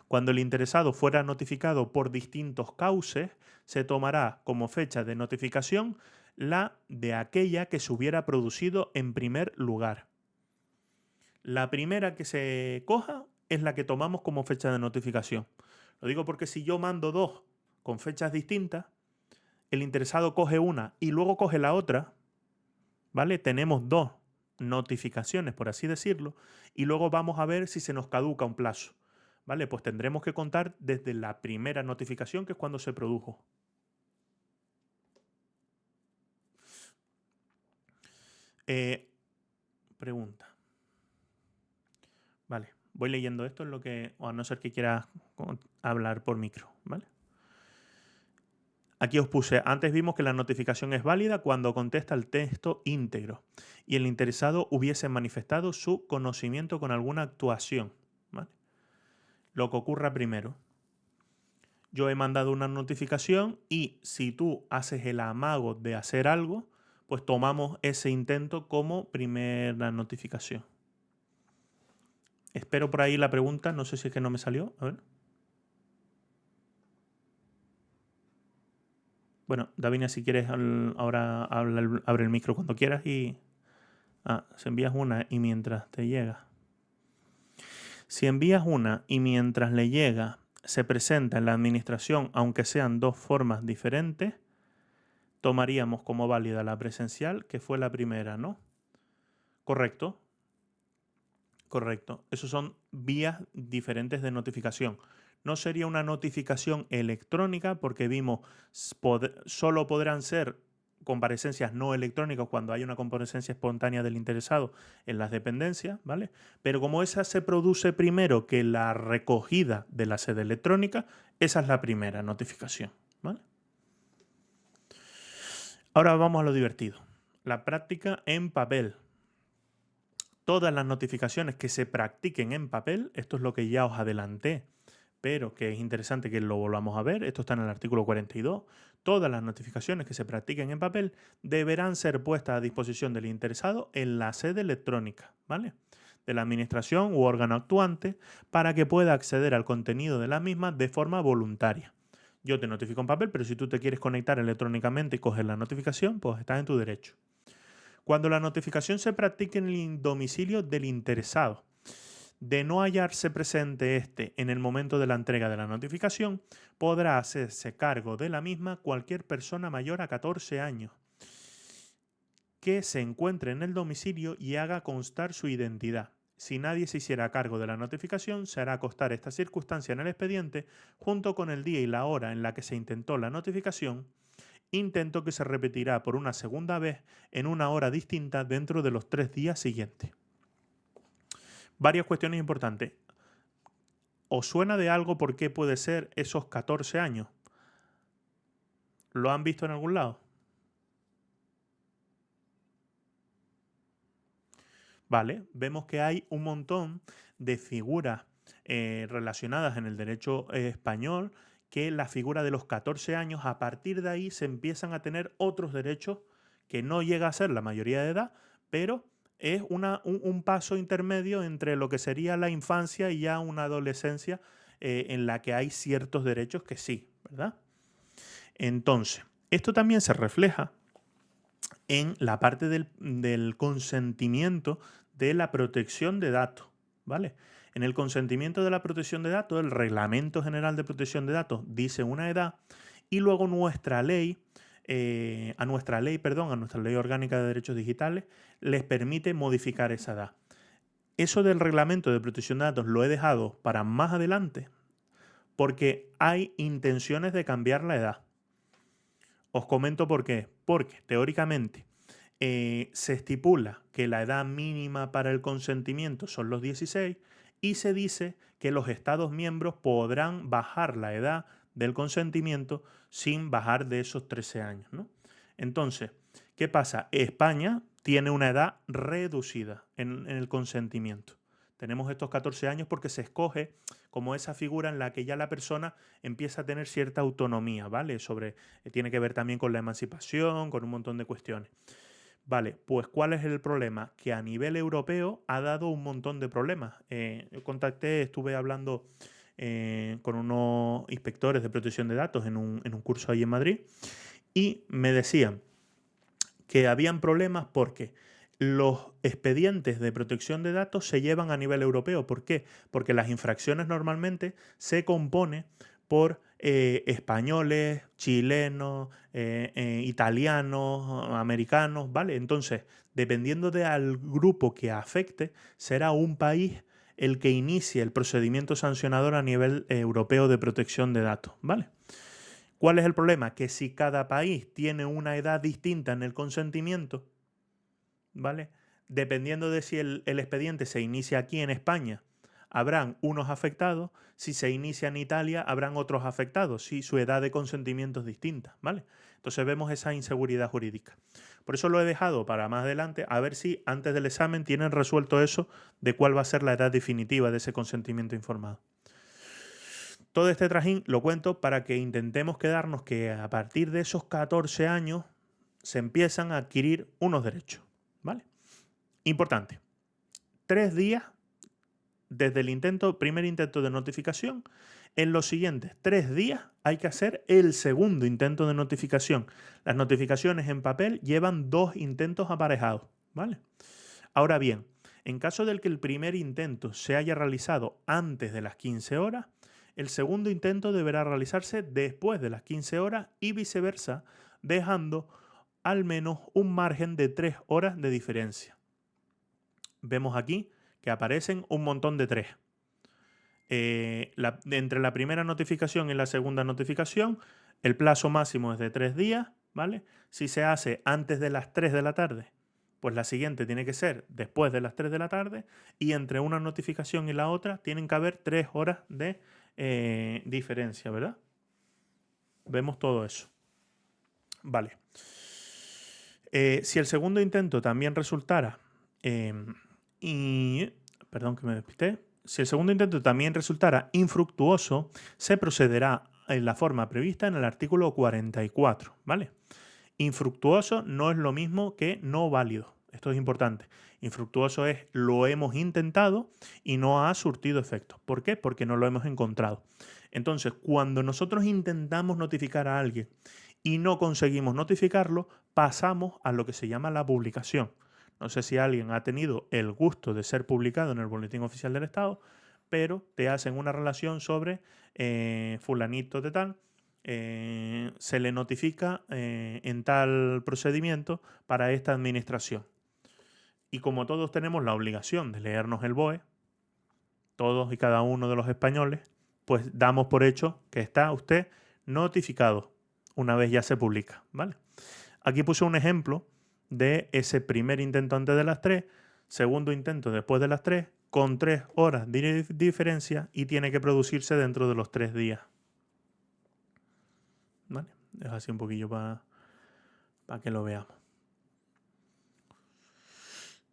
Cuando el interesado fuera notificado por distintos cauces, se tomará como fecha de notificación la de aquella que se hubiera producido en primer lugar. La primera que se coja es la que tomamos como fecha de notificación. Lo digo porque si yo mando dos con fechas distintas, el interesado coge una y luego coge la otra, ¿vale? Tenemos dos notificaciones, por así decirlo, y luego vamos a ver si se nos caduca un plazo. ¿Vale? Pues tendremos que contar desde la primera notificación, que es cuando se produjo. Pregunta. Vale, voy leyendo esto en lo que, o a no ser que quieras hablar por micro, ¿vale? Aquí os puse, antes vimos que la notificación es válida cuando contesta el texto íntegro y el interesado hubiese manifestado su conocimiento con alguna actuación, ¿vale? Lo que ocurra primero. Yo he mandado una notificación y si tú haces el amago de hacer algo, pues tomamos ese intento como primera notificación. Espero por ahí la pregunta, no sé si es que no me salió. A ver. Bueno, Davinia, si quieres, ahora abre el micro cuando quieras y... si envías una y mientras te llega. Si envías una y mientras le llega se presenta en la administración, aunque sean dos formas diferentes, tomaríamos como válida la presencial, que fue la primera, ¿no? Correcto. Correcto. Esos son vías diferentes de notificación. No sería una notificación electrónica porque vimos solo podrán ser comparecencias no electrónicas cuando hay una comparecencia espontánea del interesado en las dependencias, ¿vale? Pero como esa se produce primero que la recogida de la sede electrónica, esa es la primera notificación, ¿vale? Ahora vamos a lo divertido. La práctica en papel. Todas las notificaciones que se practiquen en papel, esto es lo que ya os adelanté, pero que es interesante que lo volvamos a ver, esto está en el artículo 42, todas las notificaciones que se practiquen en papel deberán ser puestas a disposición del interesado en la sede electrónica, ¿vale? De la administración u órgano actuante para que pueda acceder al contenido de las mismas de forma voluntaria. Yo te notifico en papel, pero si tú te quieres conectar electrónicamente y coger la notificación, pues estás en tu derecho. Cuando la notificación se practique en el domicilio del interesado, de no hallarse presente éste en el momento de la entrega de la notificación, podrá hacerse cargo de la misma cualquier persona mayor a 14 años que se encuentre en el domicilio y haga constar su identidad. Si nadie se hiciera cargo de la notificación, se hará constar esta circunstancia en el expediente junto con el día y la hora en la que se intentó la notificación, intento que se repetirá por una segunda vez en una hora distinta dentro de los 3 días siguientes. Varias cuestiones importantes. ¿Os suena de algo por qué puede ser esos 14 años? ¿Lo han visto en algún lado? Vale, vemos que hay un montón de figuras relacionadas en el derecho español, que la figura de los 14 años, a partir de ahí se empiezan a tener otros derechos que no llega a ser la mayoría de edad, pero es un paso intermedio entre lo que sería la infancia y ya una adolescencia en la que hay ciertos derechos que sí, ¿verdad? Entonces, esto también se refleja en la parte del consentimiento de la protección de datos, ¿vale? En el consentimiento de la protección de datos, el Reglamento General de Protección de Datos dice una edad y luego nuestra ley, a nuestra ley orgánica de derechos digitales, les permite modificar esa edad. Eso del Reglamento de Protección de Datos lo he dejado para más adelante porque hay intenciones de cambiar la edad. Os comento por qué. Porque teóricamente se estipula que la edad mínima para el consentimiento son los 16 y se dice que los Estados miembros podrán bajar la edad del consentimiento sin bajar de esos 13 años, ¿no? Entonces, ¿qué pasa? España tiene una edad reducida en el consentimiento. Tenemos estos 14 años porque se escoge como esa figura en la que ya la persona empieza a tener cierta autonomía, ¿vale? Tiene que ver también con la emancipación, con un montón de cuestiones. Vale, pues ¿cuál es el problema? Que a nivel europeo ha dado un montón de problemas. Yo estuve hablando con unos inspectores de protección de datos en un curso ahí en Madrid y me decían que habían problemas porque los expedientes de protección de datos se llevan a nivel europeo. ¿Por qué? Porque las infracciones normalmente se componen por españoles, chilenos, italianos, americanos, ¿vale? Entonces, dependiendo del grupo que afecte, será un país el que inicie el procedimiento sancionador a nivel europeo de protección de datos, ¿vale? ¿Cuál es el problema? Que si cada país tiene una edad distinta en el consentimiento, ¿vale? Dependiendo de si el expediente se inicia aquí en España, habrán unos afectados. Si se inicia en Italia, habrán otros afectados, si su edad de consentimiento es distinta, ¿vale? Entonces vemos esa inseguridad jurídica. Por eso lo he dejado para más adelante, a ver si antes del examen tienen resuelto eso de cuál va a ser la edad definitiva de ese consentimiento informado. Todo este trajín lo cuento para que intentemos quedarnos que a partir de esos 14 años se empiezan a adquirir unos derechos, ¿vale? Importante. 3 días desde el primer intento de notificación. En los siguientes 3 días hay que hacer el segundo intento de notificación. Las notificaciones en papel llevan 2 intentos aparejados, ¿vale? Ahora bien, en caso de que el primer intento se haya realizado antes de las 15 horas, el segundo intento deberá realizarse después de las 15 horas y viceversa, dejando al menos un margen de 3 horas de diferencia. Vemos aquí que aparecen un montón de 3. Entre la primera notificación y la segunda notificación, el plazo máximo es de 3 días, ¿vale? Si se hace antes de las 3 de la tarde, pues la siguiente tiene que ser después de las 3 de la tarde, y entre una notificación y la otra tienen que haber 3 horas de diferencia, ¿verdad? Vemos todo eso. Vale. Si el segundo intento también resultara perdón que me despisté. Si el segundo intento también resultara infructuoso, se procederá en la forma prevista en el artículo 44, ¿vale? Infructuoso no es lo mismo que no válido. Esto es importante. Infructuoso es lo hemos intentado y no ha surtido efecto. ¿Por qué? Porque no lo hemos encontrado. Entonces, cuando nosotros intentamos notificar a alguien y no conseguimos notificarlo, pasamos a lo que se llama la publicación. No sé si alguien ha tenido el gusto de ser publicado en el Boletín Oficial del Estado, pero te hacen una relación sobre fulanito de tal, se le notifica en tal procedimiento para esta administración. Y como todos tenemos la obligación de leernos el BOE, todos y cada uno de los españoles, pues damos por hecho que está usted notificado una vez ya se publica, ¿vale? Aquí puse un ejemplo de ese primer intento antes de las 3, segundo intento después de las 3, con 3 horas de diferencia y tiene que producirse dentro de los 3 días. ¿Vale? Es así un poquillo para que lo veamos.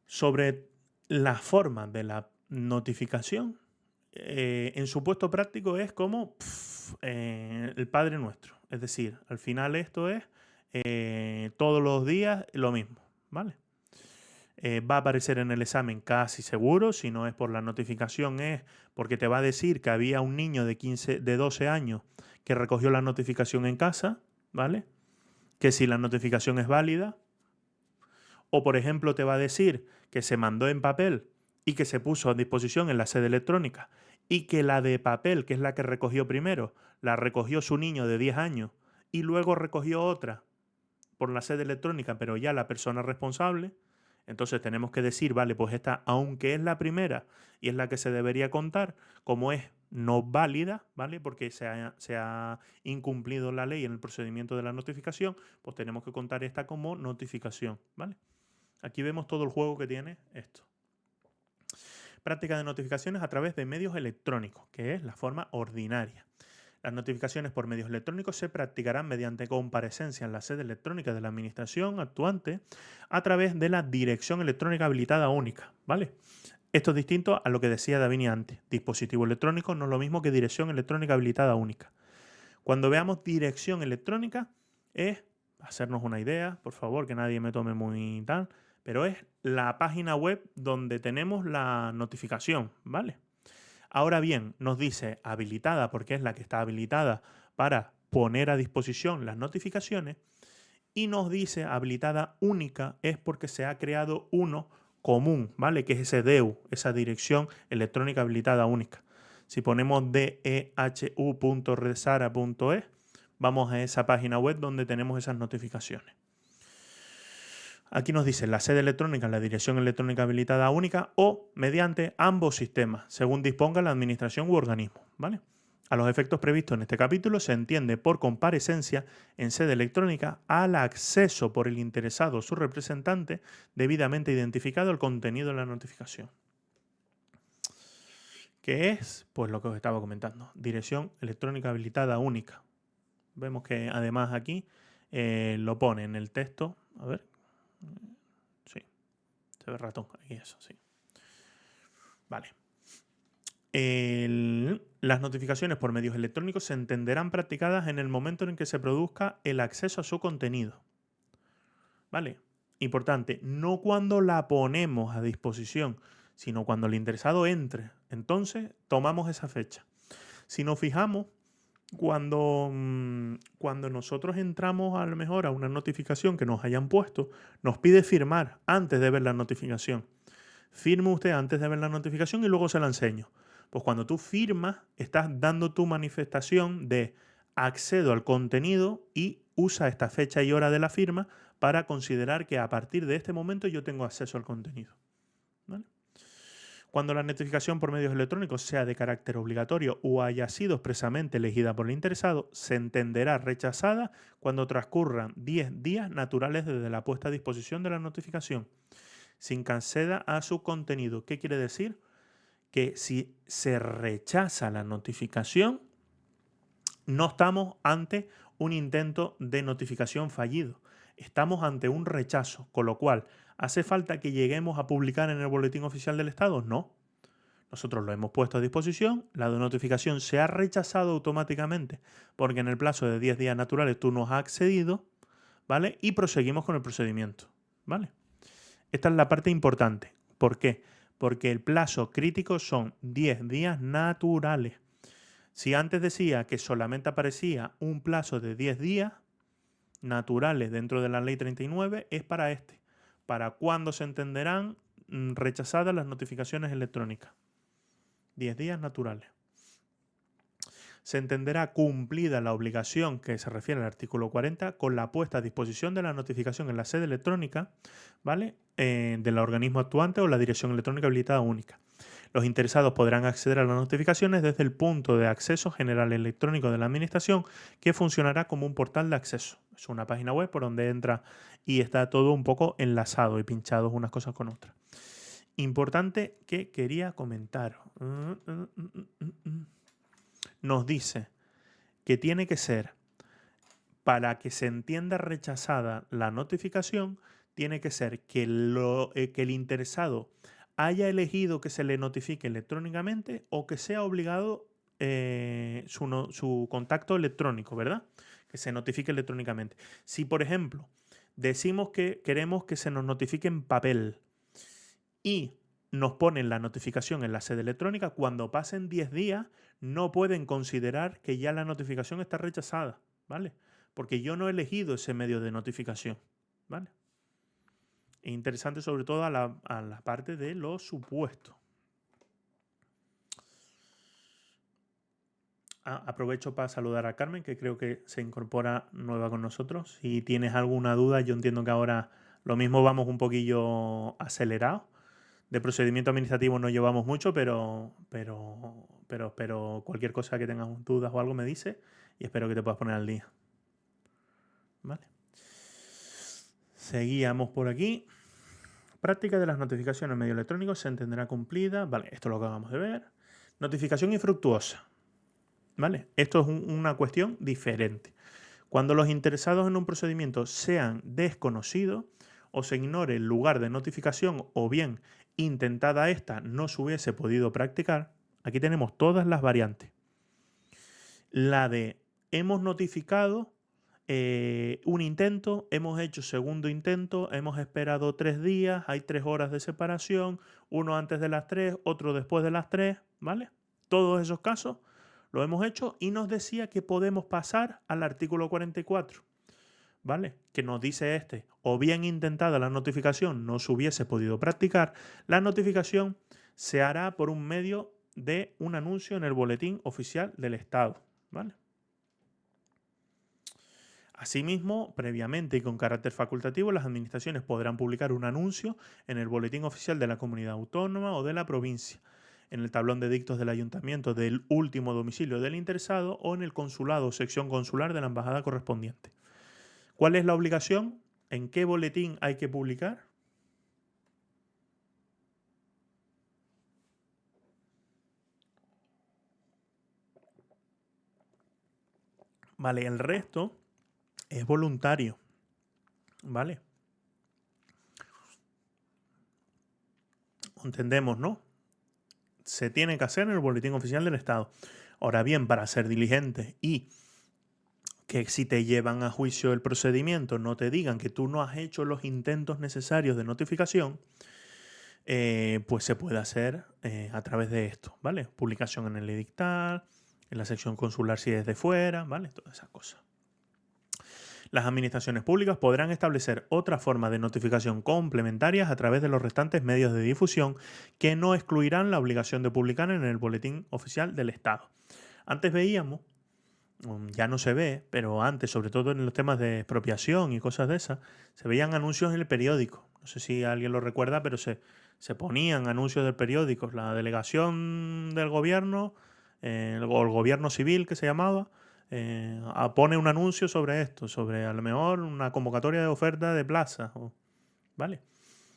Sobre la forma de la notificación, en su puesto práctico es como el Padre Nuestro. Es decir, al final esto es todos los días lo mismo, ¿vale? Va a aparecer en el examen casi seguro, si no es por la notificación es porque te va a decir que había un niño de 12 años que recogió la notificación en casa, ¿vale? Que si la notificación es válida, o por ejemplo te va a decir que se mandó en papel y que se puso a disposición en la sede electrónica y que la de papel, que es la que recogió primero, la recogió su niño de 10 años y luego recogió otra por la sede electrónica, pero ya la persona responsable. Entonces tenemos que decir, vale, pues esta, aunque es la primera y es la que se debería contar, como es no válida, ¿vale? Porque se ha incumplido la ley en el procedimiento de la notificación, pues tenemos que contar esta como notificación, ¿vale? Aquí vemos todo el juego que tiene esto. Práctica de notificaciones a través de medios electrónicos, que es la forma ordinaria. Las notificaciones por medios electrónicos se practicarán mediante comparecencia en la sede electrónica de la administración actuante a través de la dirección electrónica habilitada única, ¿vale? Esto es distinto a lo que decía Davini antes. Dispositivo electrónico no es lo mismo que dirección electrónica habilitada única. Cuando veamos dirección electrónica es hacernos una idea, por favor, que nadie me tome muy tal, pero es la página web donde tenemos la notificación, ¿vale? Ahora bien, nos dice habilitada porque es la que está habilitada para poner a disposición las notificaciones, y nos dice habilitada única es porque se ha creado uno común, ¿vale? Que es ese DEU, esa dirección electrónica habilitada única. Si ponemos dehu.resara.es, vamos a esa página web donde tenemos esas notificaciones. Aquí nos dice la sede electrónica, la dirección electrónica habilitada única o mediante ambos sistemas, según disponga la administración u organismo, ¿vale? A los efectos previstos en este capítulo se entiende por comparecencia en sede electrónica al acceso por el interesado o su representante debidamente identificado el contenido de la notificación. ¿Qué es? Pues lo que os estaba comentando. Dirección electrónica habilitada única. Vemos que además aquí lo pone en el texto. A ver. Sí. Se ve ratón. Aquí eso, sí. Vale. Las notificaciones por medios electrónicos se entenderán practicadas en el momento en que se produzca el acceso a su contenido. ¿Vale? Importante, no cuando la ponemos a disposición, sino cuando el interesado entre. Entonces, tomamos esa fecha. Si nos fijamos, cuando nosotros entramos a lo mejor a una notificación que nos hayan puesto, nos pide firmar antes de ver la notificación. Firme usted antes de ver la notificación y luego se la enseño. Pues cuando tú firmas, estás dando tu manifestación de accedo al contenido y usa esta fecha y hora de la firma para considerar que a partir de este momento yo tengo acceso al contenido. ¿Vale? Cuando la notificación por medios electrónicos sea de carácter obligatorio o haya sido expresamente elegida por el interesado, se entenderá rechazada cuando transcurran 10 días naturales desde la puesta a disposición de la notificación, sin que acceda a su contenido. ¿Qué quiere decir? Que si se rechaza la notificación, no estamos ante un intento de notificación fallido. Estamos ante un rechazo, con lo cual, ¿hace falta que lleguemos a publicar en el Boletín Oficial del Estado? No. Nosotros lo hemos puesto a disposición, la notificación se ha rechazado automáticamente porque en el plazo de 10 días naturales tú nos has accedido, ¿vale? Y proseguimos con el procedimiento, ¿vale? Esta es la parte importante. ¿Por qué? Porque el plazo crítico son 10 días naturales. Si antes decía que solamente aparecía un plazo de 10 días naturales dentro de la ley 39, es para este. Para cuándo se entenderán rechazadas las notificaciones electrónicas. 10 días naturales. Se entenderá cumplida la obligación que se refiere al artículo 40 con la puesta a disposición de la notificación en la sede electrónica, ¿vale? Del organismo actuante o la dirección electrónica habilitada única. Los interesados podrán acceder a las notificaciones desde el punto de acceso general electrónico de la Administración, que funcionará como un portal de acceso. Es una página web por donde entra y está todo un poco enlazado y pinchados unas cosas con otras. Importante que quería comentar. Nos dice que tiene que ser, para que se entienda rechazada la notificación, tiene que ser que el interesado haya elegido que se le notifique electrónicamente o que sea obligado su contacto electrónico, ¿verdad? Que se notifique electrónicamente. Si, por ejemplo, decimos que queremos que se nos notifique en papel y nos ponen la notificación en la sede electrónica, cuando pasen 10 días no pueden considerar que ya la notificación está rechazada, ¿vale? Porque yo no he elegido ese medio de notificación, ¿vale? Es interesante sobre todo a la parte de los supuestos. Aprovecho para saludar a Carmen, que creo que se incorpora nueva con nosotros. Si tienes alguna duda, yo entiendo que ahora lo mismo vamos un poquillo acelerados. De procedimiento administrativo no llevamos mucho, pero cualquier cosa que tengas dudas o algo me dice y espero que te puedas poner al día. ¿Vale? Seguíamos por aquí. Práctica de las notificaciones en medio electrónico se entenderá cumplida. Vale, esto es lo que acabamos de ver. Notificación infructuosa. ¿Vale? Esto es una cuestión diferente. Cuando los interesados en un procedimiento sean desconocidos o se ignore el lugar de notificación o bien intentada esta no se hubiese podido practicar, aquí tenemos todas las variantes. La de hemos notificado un intento, hemos hecho segundo intento, hemos esperado 3 días, hay 3 horas de separación, uno antes de las 3, otro después de las 3, ¿vale? Todos esos casos lo hemos hecho y nos decía que podemos pasar al artículo 44, ¿vale? Que nos dice o bien intentada la notificación no se hubiese podido practicar, la notificación se hará por un medio de un anuncio en el Boletín Oficial del Estado, ¿vale? Asimismo, previamente y con carácter facultativo, las administraciones podrán publicar un anuncio en el Boletín Oficial de la Comunidad Autónoma o de la provincia, en el tablón de dictos del ayuntamiento del último domicilio del interesado o en el consulado o sección consular de la embajada correspondiente. ¿Cuál es la obligación? ¿En qué boletín hay que publicar? Vale, el resto es voluntario, ¿vale? Entendemos, ¿no? Se tiene que hacer en el Boletín Oficial del Estado. Ahora bien, para ser diligentes y que si te llevan a juicio el procedimiento no te digan que tú no has hecho los intentos necesarios de notificación, pues se puede hacer a través de esto, ¿vale? Publicación en el edictal, en la sección consular si es de fuera, ¿vale? Todas esas cosas. Las administraciones públicas podrán establecer otras formas de notificación complementarias a través de los restantes medios de difusión que no excluirán la obligación de publicar en el Boletín Oficial del Estado. Antes veíamos, ya no se ve, pero antes, sobre todo en los temas de expropiación y cosas de esas, se veían anuncios en el periódico. No sé si alguien lo recuerda, pero se ponían anuncios del periódico. La delegación del gobierno, o el gobierno civil que se llamaba, pone un anuncio sobre esto, sobre a lo mejor una convocatoria de oferta de plaza. ¿Vale?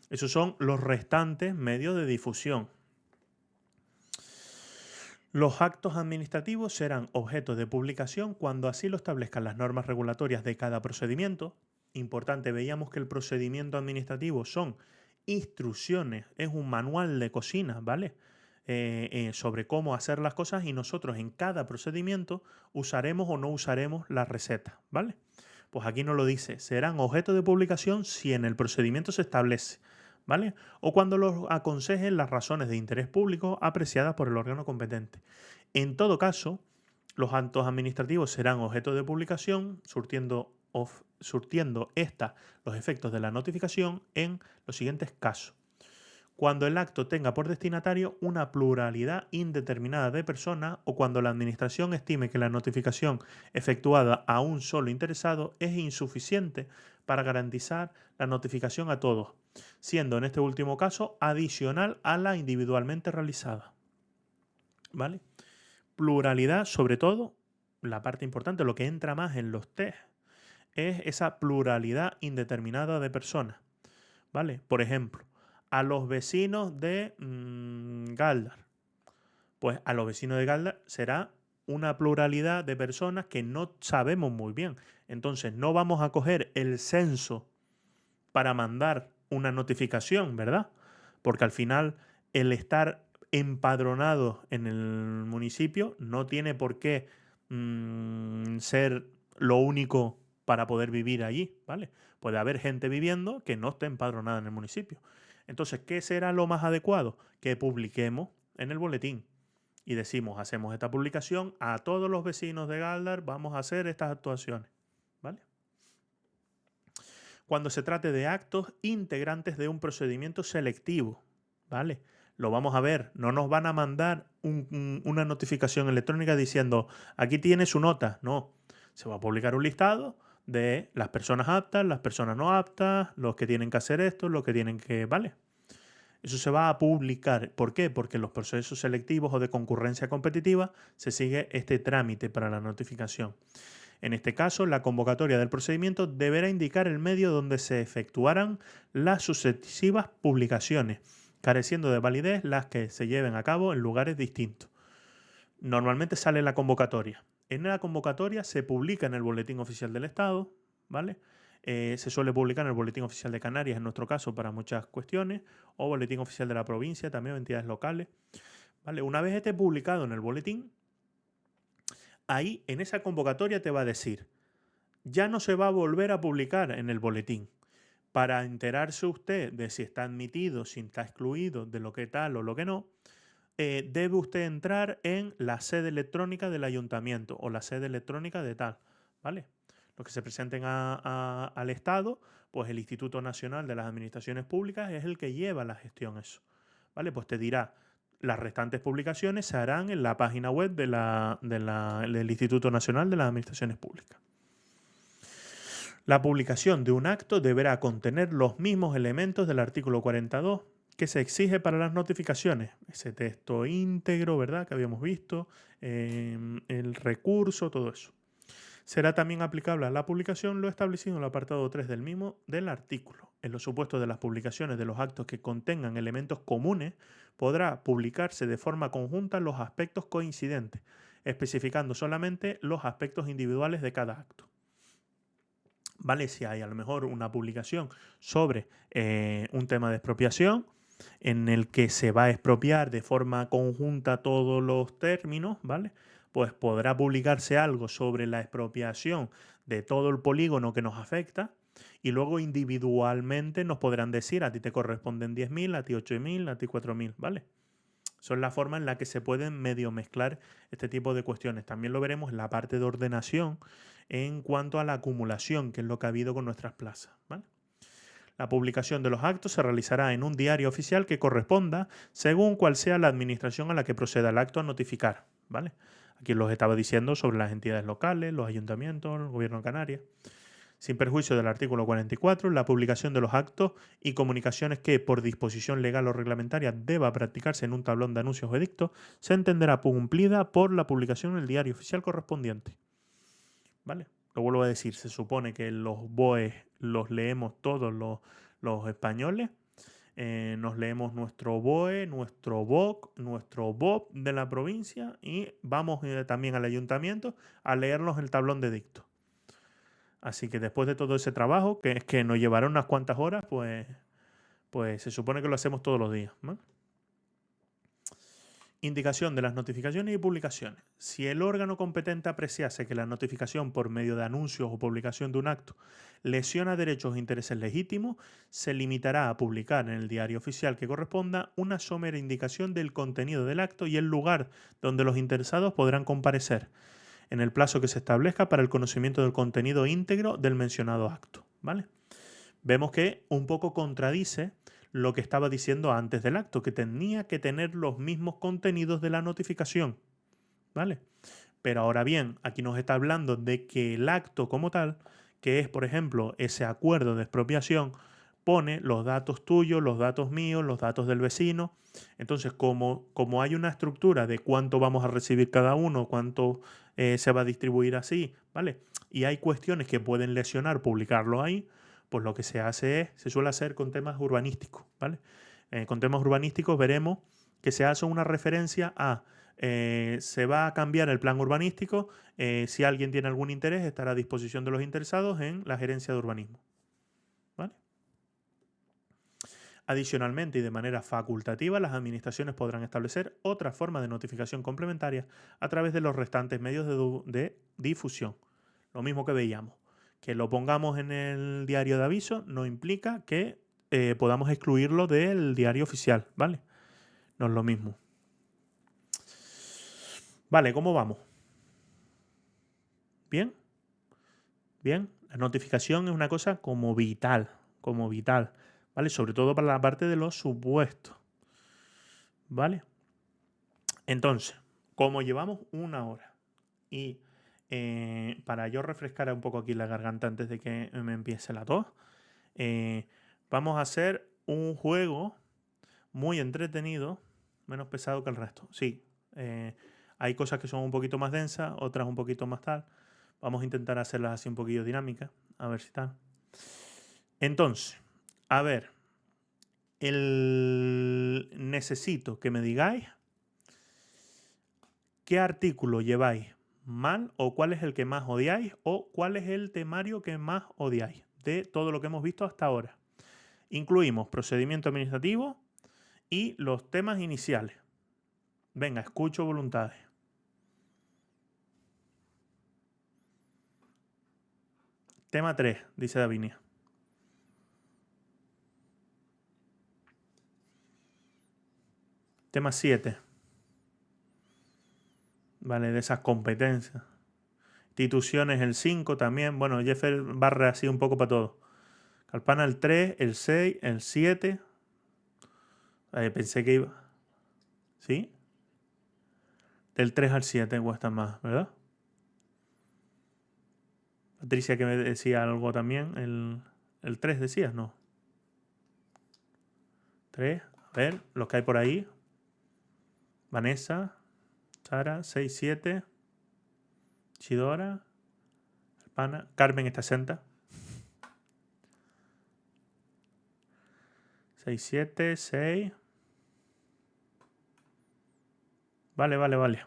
Esos son los restantes medios de difusión. Los actos administrativos serán objeto de publicación cuando así lo establezcan las normas regulatorias de cada procedimiento. Importante, veíamos que el procedimiento administrativo son instrucciones, es un manual de cocina, ¿vale? Sobre cómo hacer las cosas y nosotros en cada procedimiento usaremos o no usaremos la receta, ¿vale? Pues aquí nos lo dice, serán objeto de publicación si en el procedimiento se establece, ¿vale? O cuando los aconsejen las razones de interés público apreciadas por el órgano competente. En todo caso, los actos administrativos serán objeto de publicación, surtiendo los efectos de la notificación en los siguientes casos. Cuando el acto tenga por destinatario una pluralidad indeterminada de personas o cuando la Administración estime que la notificación efectuada a un solo interesado es insuficiente para garantizar la notificación a todos, siendo en este último caso adicional a la individualmente realizada. ¿Vale? Pluralidad, sobre todo, la parte importante, lo que entra más en los test, es esa pluralidad indeterminada de personas. ¿Vale? Por ejemplo, a los vecinos de Galdar. Pues a los vecinos de Galdar será una pluralidad de personas que no sabemos muy bien. Entonces no vamos a coger el censo para mandar una notificación, ¿verdad? Porque al final el estar empadronado en el municipio no tiene por qué ser lo único para poder vivir allí, ¿vale? Puede haber gente viviendo que no esté empadronada en el municipio. Entonces, ¿qué será lo más adecuado? Que publiquemos en el boletín y decimos, hacemos esta publicación a todos los vecinos de Galdar, vamos a hacer estas actuaciones, ¿vale? Cuando se trate de actos integrantes de un procedimiento selectivo, ¿vale? Lo vamos a ver, no nos van a mandar una notificación electrónica diciendo, aquí tiene su nota, no. Se va a publicar un listado de las personas aptas, las personas no aptas, los que tienen que hacer esto, los que tienen que... ¿Vale? Eso se va a publicar. ¿Por qué? Porque en los procesos selectivos o de concurrencia competitiva se sigue este trámite para la notificación. En este caso, la convocatoria del procedimiento deberá indicar el medio donde se efectuarán las sucesivas publicaciones, careciendo de validez las que se lleven a cabo en lugares distintos. Normalmente sale la convocatoria. En la convocatoria se publica en el Boletín Oficial del Estado, ¿vale? Se suele publicar en el Boletín Oficial de Canarias, en nuestro caso, para muchas cuestiones, o Boletín Oficial de la provincia, también entidades locales, ¿vale? Una vez esté publicado en el boletín, ahí en esa convocatoria te va a decir, ya no se va a volver a publicar en el boletín. Para enterarse usted de si está admitido, si está excluido, de lo que tal o lo que no, debe usted entrar en la sede electrónica del ayuntamiento o la sede electrónica de tal, ¿vale? Los que se presenten al Estado, pues el Instituto Nacional de las Administraciones Públicas es el que lleva la gestión eso, ¿vale? Pues te dirá, las restantes publicaciones se harán en la página web del Instituto Nacional de las Administraciones Públicas. La publicación de un acto deberá contener los mismos elementos del artículo 42 que se exige para las notificaciones. Ese texto íntegro, ¿verdad?, que habíamos visto, el recurso, todo eso. Será también aplicable a la publicación lo establecido en el apartado 3 del mismo del artículo. En los supuestos de las publicaciones de los actos que contengan elementos comunes, podrá publicarse de forma conjunta los aspectos coincidentes, especificando solamente los aspectos individuales de cada acto. ¿Vale? Si hay a lo mejor una publicación sobre un tema de expropiación en el que se va a expropiar de forma conjunta todos los términos, ¿vale? pues podrá publicarse algo sobre la expropiación de todo el polígono que nos afecta y luego individualmente nos podrán decir, a ti te corresponden 10.000, a ti 8.000, a ti 4.000, ¿vale? Son la forma en la que se pueden medio mezclar este tipo de cuestiones. También lo veremos en la parte de ordenación en cuanto a la acumulación, que es lo que ha habido con nuestras plazas, ¿vale? La publicación de los actos se realizará en un diario oficial que corresponda según cual sea la administración a la que proceda el acto a notificar, ¿vale? Aquí los estaba diciendo sobre las entidades locales, los ayuntamientos, el gobierno de Canarias. Sin perjuicio del artículo 44, la publicación de los actos y comunicaciones que, por disposición legal o reglamentaria, deba practicarse en un tablón de anuncios o edictos, se entenderá cumplida por la publicación en el diario oficial correspondiente. ¿Vale? Lo vuelvo a decir, se supone que los BOEs los leemos todos los españoles. Nos leemos nuestro BOE, nuestro BOC, nuestro BOP de la provincia y vamos también al ayuntamiento a leernos el tablón de edictos. Así que después de todo ese trabajo, que es que nos llevará unas cuantas horas, pues se supone que lo hacemos todos los días, ¿no? Indicación de las notificaciones y publicaciones. Si el órgano competente apreciase que la notificación por medio de anuncios o publicación de un acto lesiona derechos o intereses legítimos, se limitará a publicar en el diario oficial que corresponda una somera indicación del contenido del acto y el lugar donde los interesados podrán comparecer, en el plazo que se establezca para el conocimiento del contenido íntegro del mencionado acto, ¿vale? Vemos que un poco contradice lo que estaba diciendo antes del acto, que tenía que tener los mismos contenidos de la notificación, ¿vale? Pero ahora bien, aquí nos está hablando de que el acto como tal, que es, por ejemplo, ese acuerdo de expropiación, pone los datos tuyos, los datos míos, los datos del vecino. Entonces, como hay una estructura de cuánto vamos a recibir cada uno, cuánto se va a distribuir así, ¿vale? Y hay cuestiones que pueden lesionar publicarlo ahí, pues lo que se suele hacer con temas urbanísticos, ¿vale? Con temas urbanísticos veremos que se hace una referencia a se va a cambiar el plan urbanístico, si alguien tiene algún interés estará a disposición de los interesados en la gerencia de urbanismo, ¿vale? Adicionalmente y de manera facultativa, las administraciones podrán establecer otra forma de notificación complementaria a través de los restantes medios de difusión. Lo mismo que veíamos. Que lo pongamos en el diario de aviso no implica que podamos excluirlo del diario oficial, ¿vale? No es lo mismo. Vale, ¿cómo vamos? ¿Bien? Bien. La notificación es una cosa como vital, ¿vale? Sobre todo para la parte de los supuestos, ¿vale? Entonces, como llevamos una hora y para yo refrescar un poco aquí la garganta antes de que me empiece la tos, vamos a hacer un juego muy entretenido, menos pesado que el resto. Sí, hay cosas que son un poquito más densas, otras un poquito más tal. Vamos a intentar hacerlas así un poquillo dinámicas, a ver si tal. Entonces, a ver, necesito que me digáis qué artículo lleváis mal o cuál es el que más odiáis o cuál es el temario que más odiáis de todo lo que hemos visto hasta ahora. Incluimos procedimiento administrativo y los temas iniciales. Venga, escucho voluntades. Tema 3, dice Davinia. Tema 7. Vale, de esas competencias. Instituciones el 5 también. Bueno, Jeffer barre así un poco para todo. Calpana el 3, el 6, el 7. Pensé que iba... ¿Sí? Del 3 al 7 cuesta más, ¿verdad? Patricia que me decía algo también. El 3 decías, ¿no? 3. A ver, los que hay por ahí. Vanessa, Sara, 6, 7. Chidora, Alpana, Carmen está exenta. 6, 7, 6. Vale.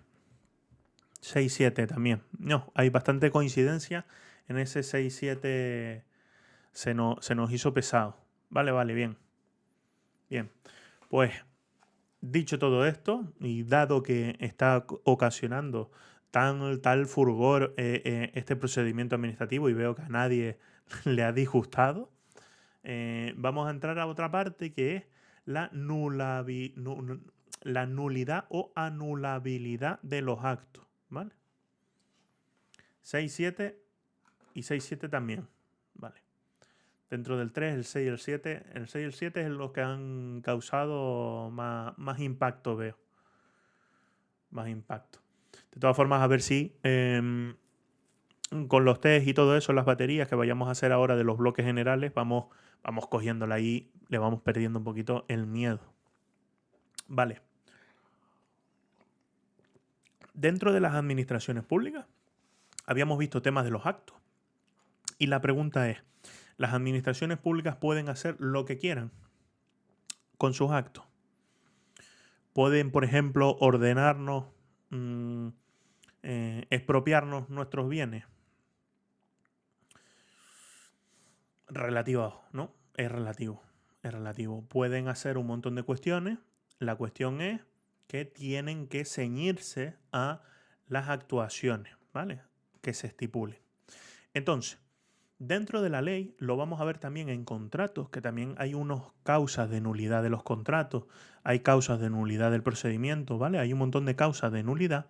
6, 7 también. No, hay bastante coincidencia. En ese 6, 7 se nos hizo pesado. Vale, bien. Bien, pues dicho todo esto y dado que está ocasionando tal furgor este procedimiento administrativo y veo que a nadie le ha disgustado, vamos a entrar a otra parte que es la la nulidad o anulabilidad de los actos, ¿vale? 6-7 y 6-7 también, ¿vale? Dentro del 3, el 6 y el 7. El 6 y el 7 es los que han causado más impacto, veo. Más impacto. De todas formas, a ver si con los test y todo eso, las baterías que vayamos a hacer ahora de los bloques generales, vamos cogiéndola ahí, le vamos perdiendo un poquito el miedo. Vale. Dentro de las administraciones públicas, habíamos visto temas de los actos. Y la pregunta es, ¿las administraciones públicas pueden hacer lo que quieran con sus actos? Pueden, por ejemplo, ordenarnos, expropiarnos nuestros bienes. Relativo, ¿no? Es relativo. Es relativo. Pueden hacer un montón de cuestiones. La cuestión es que tienen que ceñirse a las actuaciones, ¿vale? Que se estipulen. Entonces, dentro de la ley lo vamos a ver también en contratos, que también hay unas causas de nulidad de los contratos, hay causas de nulidad del procedimiento, ¿vale? Hay un montón de causas de nulidad.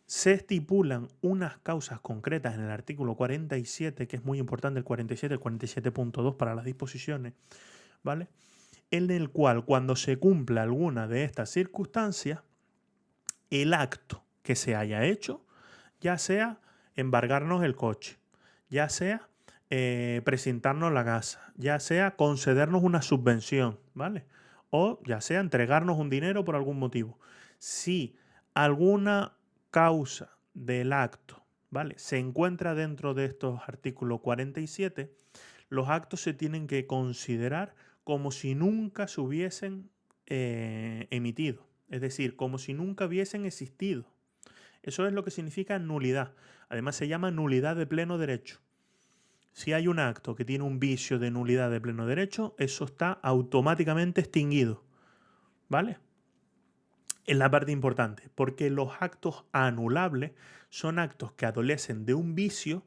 Se estipulan unas causas concretas en el artículo 47, que es muy importante, el 47, el 47.2 para las disposiciones, ¿vale? En el cual, cuando se cumpla alguna de estas circunstancias, el acto que se haya hecho, ya sea embargarnos el coche, ya sea presentarnos la casa, ya sea concedernos una subvención, ¿vale? O ya sea entregarnos un dinero por algún motivo. Si alguna causa del acto, ¿vale?, se encuentra dentro de estos artículos 47, los actos se tienen que considerar como si nunca se hubiesen emitido. Es decir, como si nunca hubiesen existido. Eso es lo que significa nulidad. Además se llama nulidad de pleno derecho. Si hay un acto que tiene un vicio de nulidad de pleno derecho, eso está automáticamente extinguido. ¿Vale? Es la parte importante, porque los actos anulables son actos que adolecen de un vicio,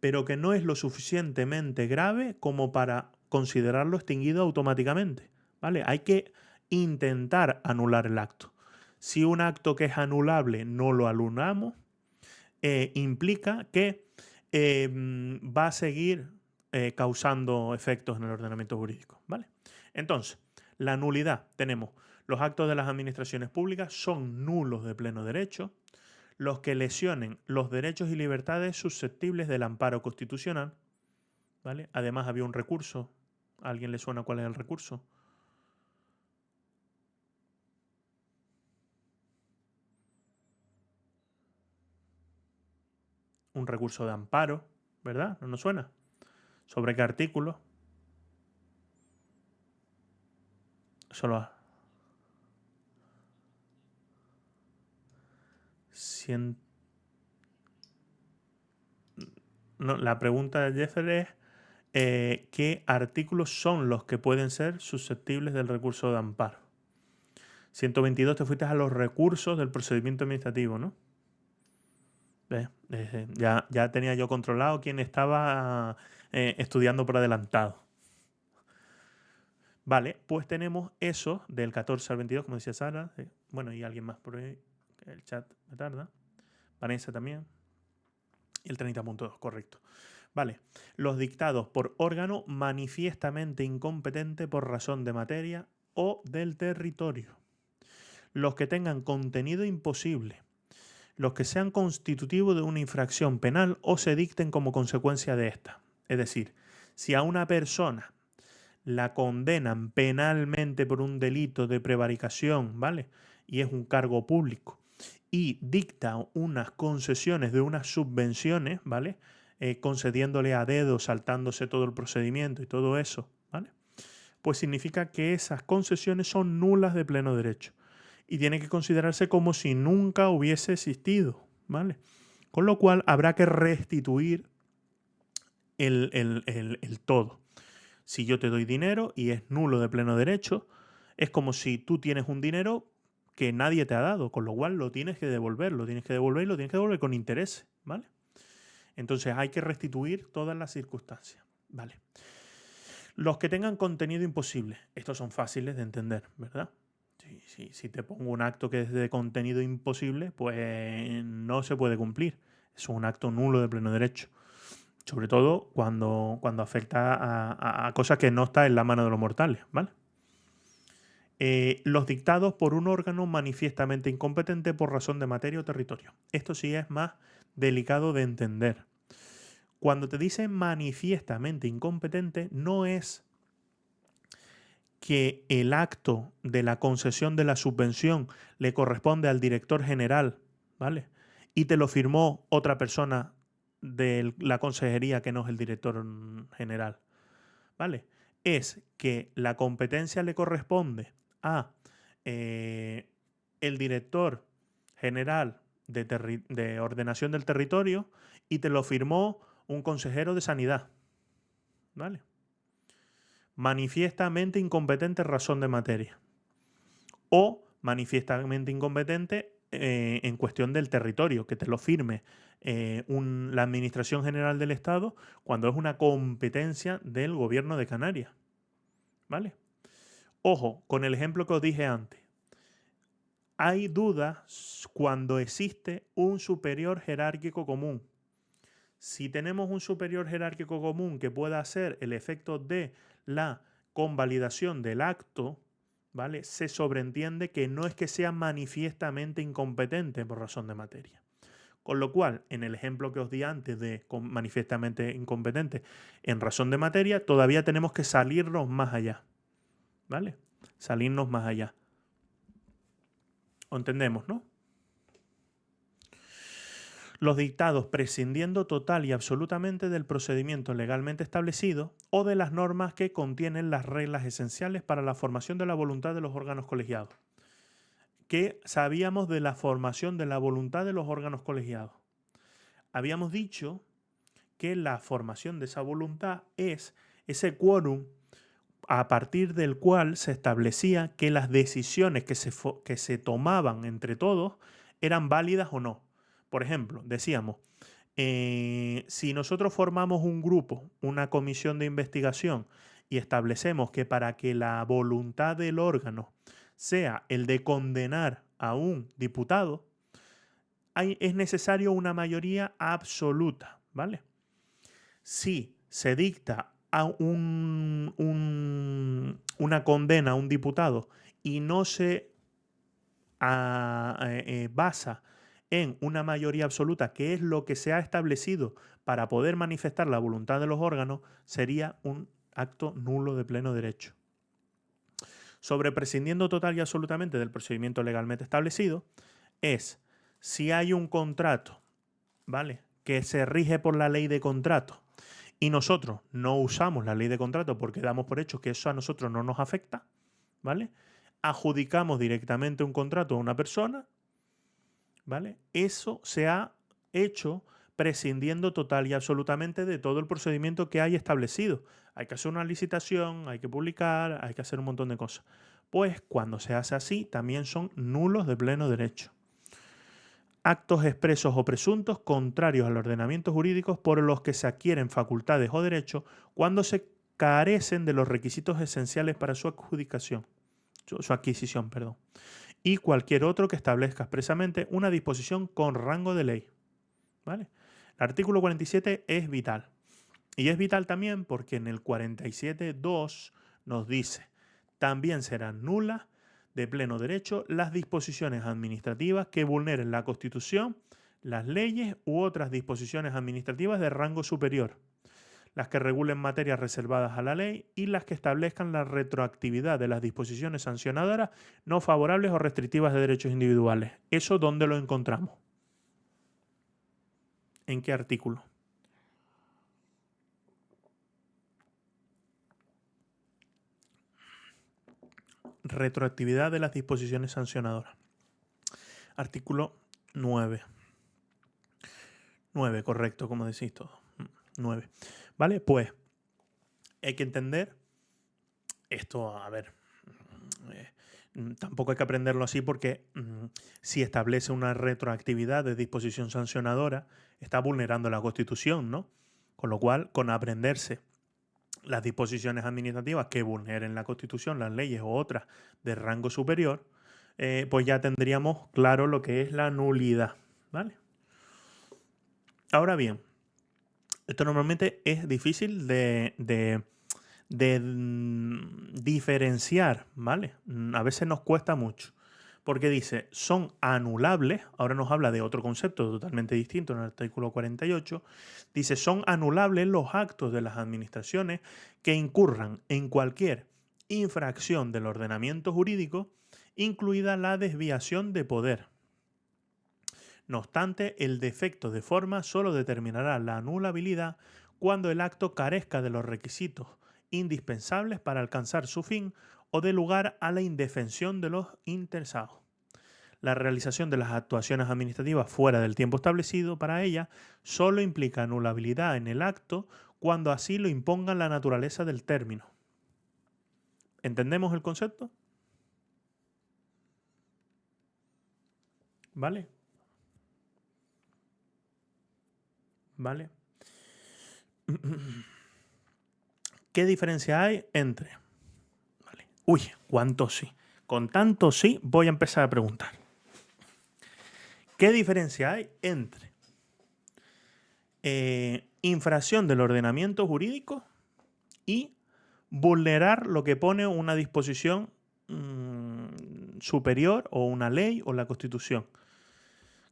pero que no es lo suficientemente grave como para considerarlo extinguido automáticamente. ¿Vale? Hay que intentar anular el acto. Si un acto que es anulable no lo anulamos, implica que va a seguir causando efectos en el ordenamiento jurídico. ¿Vale? Entonces, la nulidad. Tenemos los actos de las administraciones públicas son nulos de pleno derecho. Los que lesionen los derechos y libertades susceptibles del amparo constitucional. ¿Vale? Además había un recurso. ¿A alguien le suena cuál es el recurso? Un recurso de amparo, ¿verdad? ¿No nos suena? ¿Sobre qué artículo? Solo no, la pregunta de Jeffrey es ¿qué artículos son los que pueden ser susceptibles del recurso de amparo? 122 te fuiste a los recursos del procedimiento administrativo, ¿no? Ya tenía yo controlado quién estaba estudiando por adelantado. Vale, pues tenemos eso del 14 al 22, como decía Sara. Bueno, y alguien más por ahí. El chat me tarda. Vanessa también. Y el 30.2, correcto. Vale, los dictados por órgano manifiestamente incompetente por razón de materia o del territorio. Los que tengan contenido imposible. Los que sean constitutivos de una infracción penal o se dicten como consecuencia de esta. Es decir, si a una persona la condenan penalmente por un delito de prevaricación, ¿vale?, y es un cargo público, y dicta unas concesiones de unas subvenciones, ¿vale?, concediéndole a dedo, saltándose todo el procedimiento y todo eso, ¿vale?, pues significa que esas concesiones son nulas de pleno derecho y tiene que considerarse como si nunca hubiese existido, ¿vale? Con lo cual habrá que restituir el todo. Si yo te doy dinero y es nulo de pleno derecho, es como si tú tienes un dinero que nadie te ha dado, con lo cual lo tienes que devolver, lo tienes que devolver y lo tienes que devolver con interés, ¿vale? Entonces hay que restituir todas las circunstancias, ¿vale? Los que tengan contenido imposible, estos son fáciles de entender, ¿verdad? Si te pongo un acto que es de contenido imposible, pues no se puede cumplir. Es un acto nulo de pleno derecho. Sobre todo cuando afecta a cosas que no están en la mano de los mortales, ¿vale? Los dictados por un órgano manifiestamente incompetente por razón de materia o territorio. Esto sí es más delicado de entender. Cuando te dicen manifiestamente incompetente, no es que el acto de la concesión de la subvención le corresponde al director general, ¿vale? Y te lo firmó otra persona de la consejería que no es el director general, ¿vale? Es que la competencia le corresponde a el director general de ordenación del territorio y te lo firmó un consejero de sanidad, ¿vale? Manifiestamente incompetente razón de materia. O manifiestamente incompetente en cuestión del territorio, que te lo firme la Administración General del Estado cuando es una competencia del Gobierno de Canarias. ¿Vale? Ojo, con el ejemplo que os dije antes. Hay dudas cuando existe un superior jerárquico común. Si tenemos un superior jerárquico común que pueda hacer el efecto de la convalidación del acto, ¿vale? Se sobreentiende que no es que sea manifiestamente incompetente por razón de materia. Con lo cual, en el ejemplo que os di antes de manifiestamente incompetente en razón de materia, todavía tenemos que salirnos más allá, ¿vale? Salirnos más allá. ¿O entendemos, no? Los dictados prescindiendo total y absolutamente del procedimiento legalmente establecido o de las normas que contienen las reglas esenciales para la formación de la voluntad de los órganos colegiados. ¿Qué sabíamos de la formación de la voluntad de los órganos colegiados? Habíamos dicho que la formación de esa voluntad es ese quórum a partir del cual se establecía que las decisiones que se tomaban entre todos eran válidas o no. Por ejemplo, decíamos, si nosotros formamos un grupo, una comisión de investigación, y establecemos que para que la voluntad del órgano sea el de condenar a un diputado, es necesario una mayoría absoluta, ¿vale? Si se dicta a una condena a un diputado y no se basa en una mayoría absoluta, que es lo que se ha establecido para poder manifestar la voluntad de los órganos, sería un acto nulo de pleno derecho. Sobre prescindiendo total y absolutamente del procedimiento legalmente establecido, es si hay un contrato, ¿vale?, que se rige por la ley de contrato y nosotros no usamos la ley de contrato porque damos por hecho que eso a nosotros no nos afecta, ¿vale? Adjudicamos directamente un contrato a una persona, ¿vale? Eso se ha hecho prescindiendo total y absolutamente de todo el procedimiento que hay establecido. Hay que hacer una licitación, hay que publicar, hay que hacer un montón de cosas. Pues cuando se hace así, también son nulos de pleno derecho. Actos expresos o presuntos contrarios al ordenamiento jurídico por los que se adquieren facultades o derechos cuando se carecen de los requisitos esenciales para su adjudicación, su adquisición, perdón, y cualquier otro que establezca expresamente una disposición con rango de ley. ¿Vale? El artículo 47 es vital. Y es vital también porque en el 47.2 nos dice, también serán nulas de pleno derecho las disposiciones administrativas que vulneren la Constitución, las leyes u otras disposiciones administrativas de rango superior, las que regulen materias reservadas a la ley y las que establezcan la retroactividad de las disposiciones sancionadoras no favorables o restrictivas de derechos individuales. ¿Eso dónde lo encontramos? ¿En qué artículo? Retroactividad de las disposiciones sancionadoras. Artículo 9. 9, correcto, como decís todo. 9. ¿Vale? Pues hay que entender esto, a ver. Tampoco hay que aprenderlo así porque si establece una retroactividad de disposición sancionadora, está vulnerando la Constitución, ¿no? Con lo cual, con aprenderse las disposiciones administrativas que vulneren la Constitución, las leyes o otras de rango superior, pues ya tendríamos claro lo que es la nulidad, ¿vale? Ahora bien, esto normalmente es difícil de diferenciar, ¿vale? A veces nos cuesta mucho. Porque dice, son anulables, ahora nos habla de otro concepto totalmente distinto en el artículo 48, dice, son anulables los actos de las administraciones que incurran en cualquier infracción del ordenamiento jurídico, incluida la desviación de poder. No obstante, el defecto de forma solo determinará la anulabilidad cuando el acto carezca de los requisitos indispensables para alcanzar su fin o dé lugar a la indefensión de los interesados. La realización de las actuaciones administrativas fuera del tiempo establecido para ellas solo implica anulabilidad en el acto cuando así lo imponga la naturaleza del término. ¿Entendemos el concepto? ¿Vale? ¿Vale? ¿Qué diferencia hay entre? Vale. Uy, ¿cuánto sí? Con tanto sí voy a empezar a preguntar. ¿Qué diferencia hay entre infracción del ordenamiento jurídico y vulnerar lo que pone una disposición superior o una ley o la Constitución?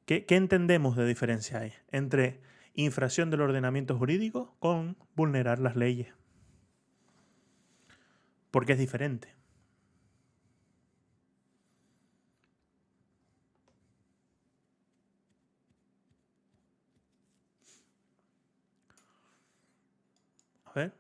¿Qué entendemos de diferencia hay entre infracción del ordenamiento jurídico con vulnerar las leyes? Porque es diferente. A ver.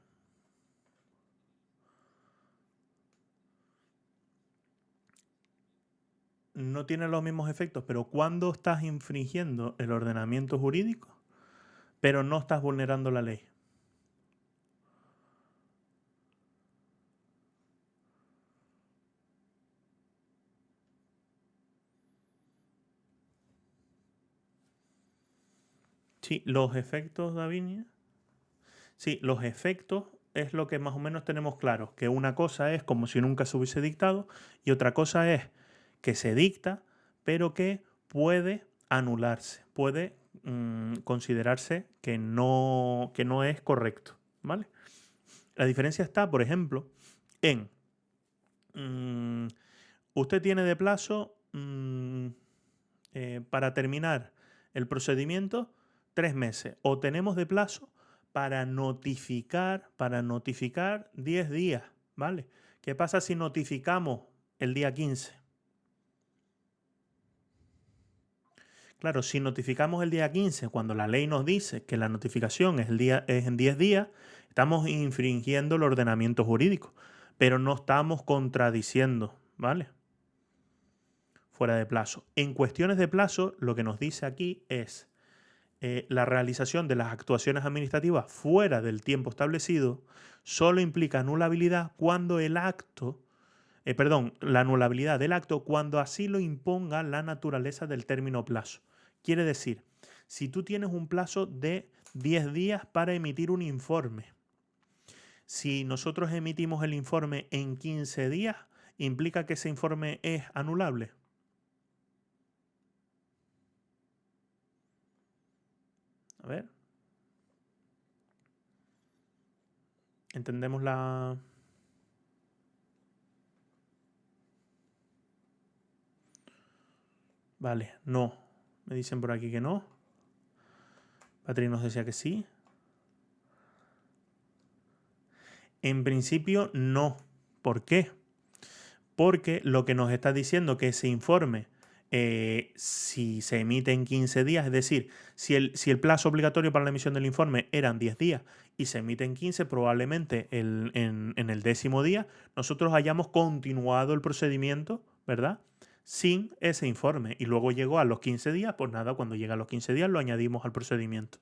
No tiene los mismos efectos, pero cuando estás infringiendo el ordenamiento jurídico, pero no estás vulnerando la ley. Sí, los efectos, Davinia. Sí, los efectos es lo que más o menos tenemos claro, que una cosa es como si nunca se hubiese dictado y otra cosa es que se dicta, pero que puede anularse, puede considerarse que no es correcto, ¿vale? La diferencia está, por ejemplo, en usted tiene de plazo para terminar el procedimiento 3 meses o tenemos de plazo para notificar 10 días, ¿vale? ¿Qué pasa si notificamos el día 15? Claro, si notificamos el día 15, cuando la ley nos dice que la notificación es en 10 días, estamos infringiendo el ordenamiento jurídico, pero no estamos contradiciendo, ¿vale? Fuera de plazo. En cuestiones de plazo, lo que nos dice aquí es la realización de las actuaciones administrativas fuera del tiempo establecido solo implica anulabilidad cuando el acto, la anulabilidad del acto cuando así lo imponga la naturaleza del término plazo. Quiere decir, si tú tienes un plazo de 10 días para emitir un informe, si nosotros emitimos el informe en 15 días, ¿implica que ese informe es anulable? A ver. ¿Entendemos la...? Vale, no. Me dicen por aquí que no. Patrick nos decía que sí. En principio, no. ¿Por qué? Porque lo que nos está diciendo que ese informe, si se emite en 15 días, es decir, si el plazo obligatorio para la emisión del informe eran 10 días y se emite en 15, probablemente en el 10º día nosotros hayamos continuado el procedimiento, ¿verdad? Sin ese informe. Y luego llegó a los 15 días, pues nada, cuando llega a los 15 días lo añadimos al procedimiento.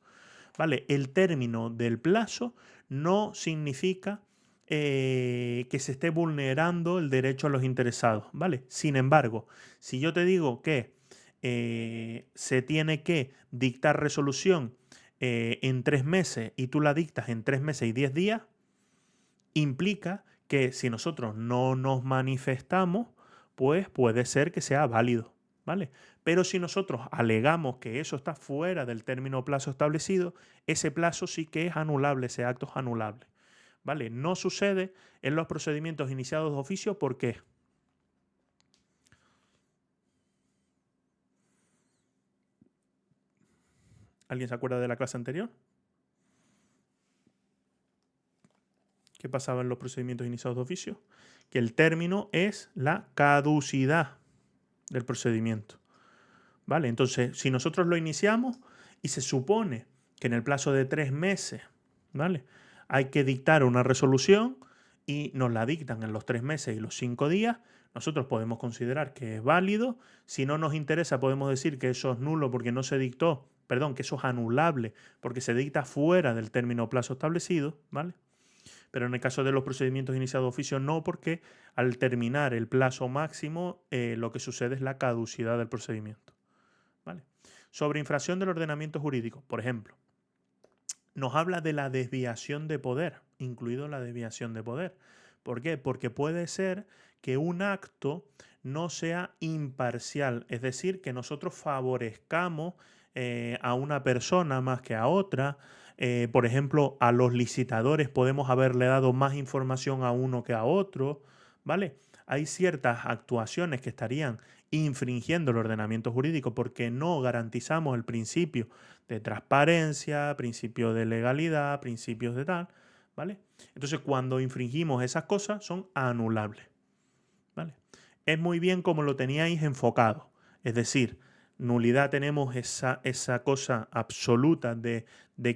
¿Vale? El término del plazo no significa que se esté vulnerando el derecho a los interesados, ¿vale? Sin embargo, si yo te digo que se tiene que dictar resolución en 3 meses y tú la dictas en 3 meses y 10 días, implica que si nosotros no nos manifestamos, pues puede ser que sea válido, ¿vale? Pero si nosotros alegamos que eso está fuera del término o plazo establecido, ese plazo sí que es anulable, ese acto es anulable, ¿vale? No sucede en los procedimientos iniciados de oficio, ¿por qué? ¿Alguien se acuerda de la clase anterior? ¿Qué pasaba en los procedimientos iniciados de oficio? Que el término es la caducidad del procedimiento. ¿Vale? Entonces, si nosotros lo iniciamos y se supone que en el plazo de 3 meses, ¿vale? Hay que dictar una resolución y nos la dictan en los 3 meses y los 5 días, nosotros podemos considerar que es válido. Si no nos interesa, podemos decir que eso es nulo porque no se dictó, perdón, que eso es anulable porque se dicta fuera del término o plazo establecido, ¿vale? Pero en el caso de los procedimientos iniciados de oficio no, porque al terminar el plazo máximo, lo que sucede es la caducidad del procedimiento. ¿Vale? Sobre infracción del ordenamiento jurídico, por ejemplo, nos habla de la desviación de poder, incluido la desviación de poder. ¿Por qué? Porque puede ser que un acto no sea imparcial, es decir, que nosotros favorezcamos a una persona más que a otra. Por ejemplo, a los licitadores podemos haberle dado más información a uno que a otro, ¿vale? Hay ciertas actuaciones que estarían infringiendo el ordenamiento jurídico porque no garantizamos el principio de transparencia, principio de legalidad, principios de tal, ¿vale? Entonces, cuando infringimos esas cosas, son anulables, ¿vale? Es muy bien como lo teníais enfocado, es decir, nulidad tenemos esa cosa absoluta de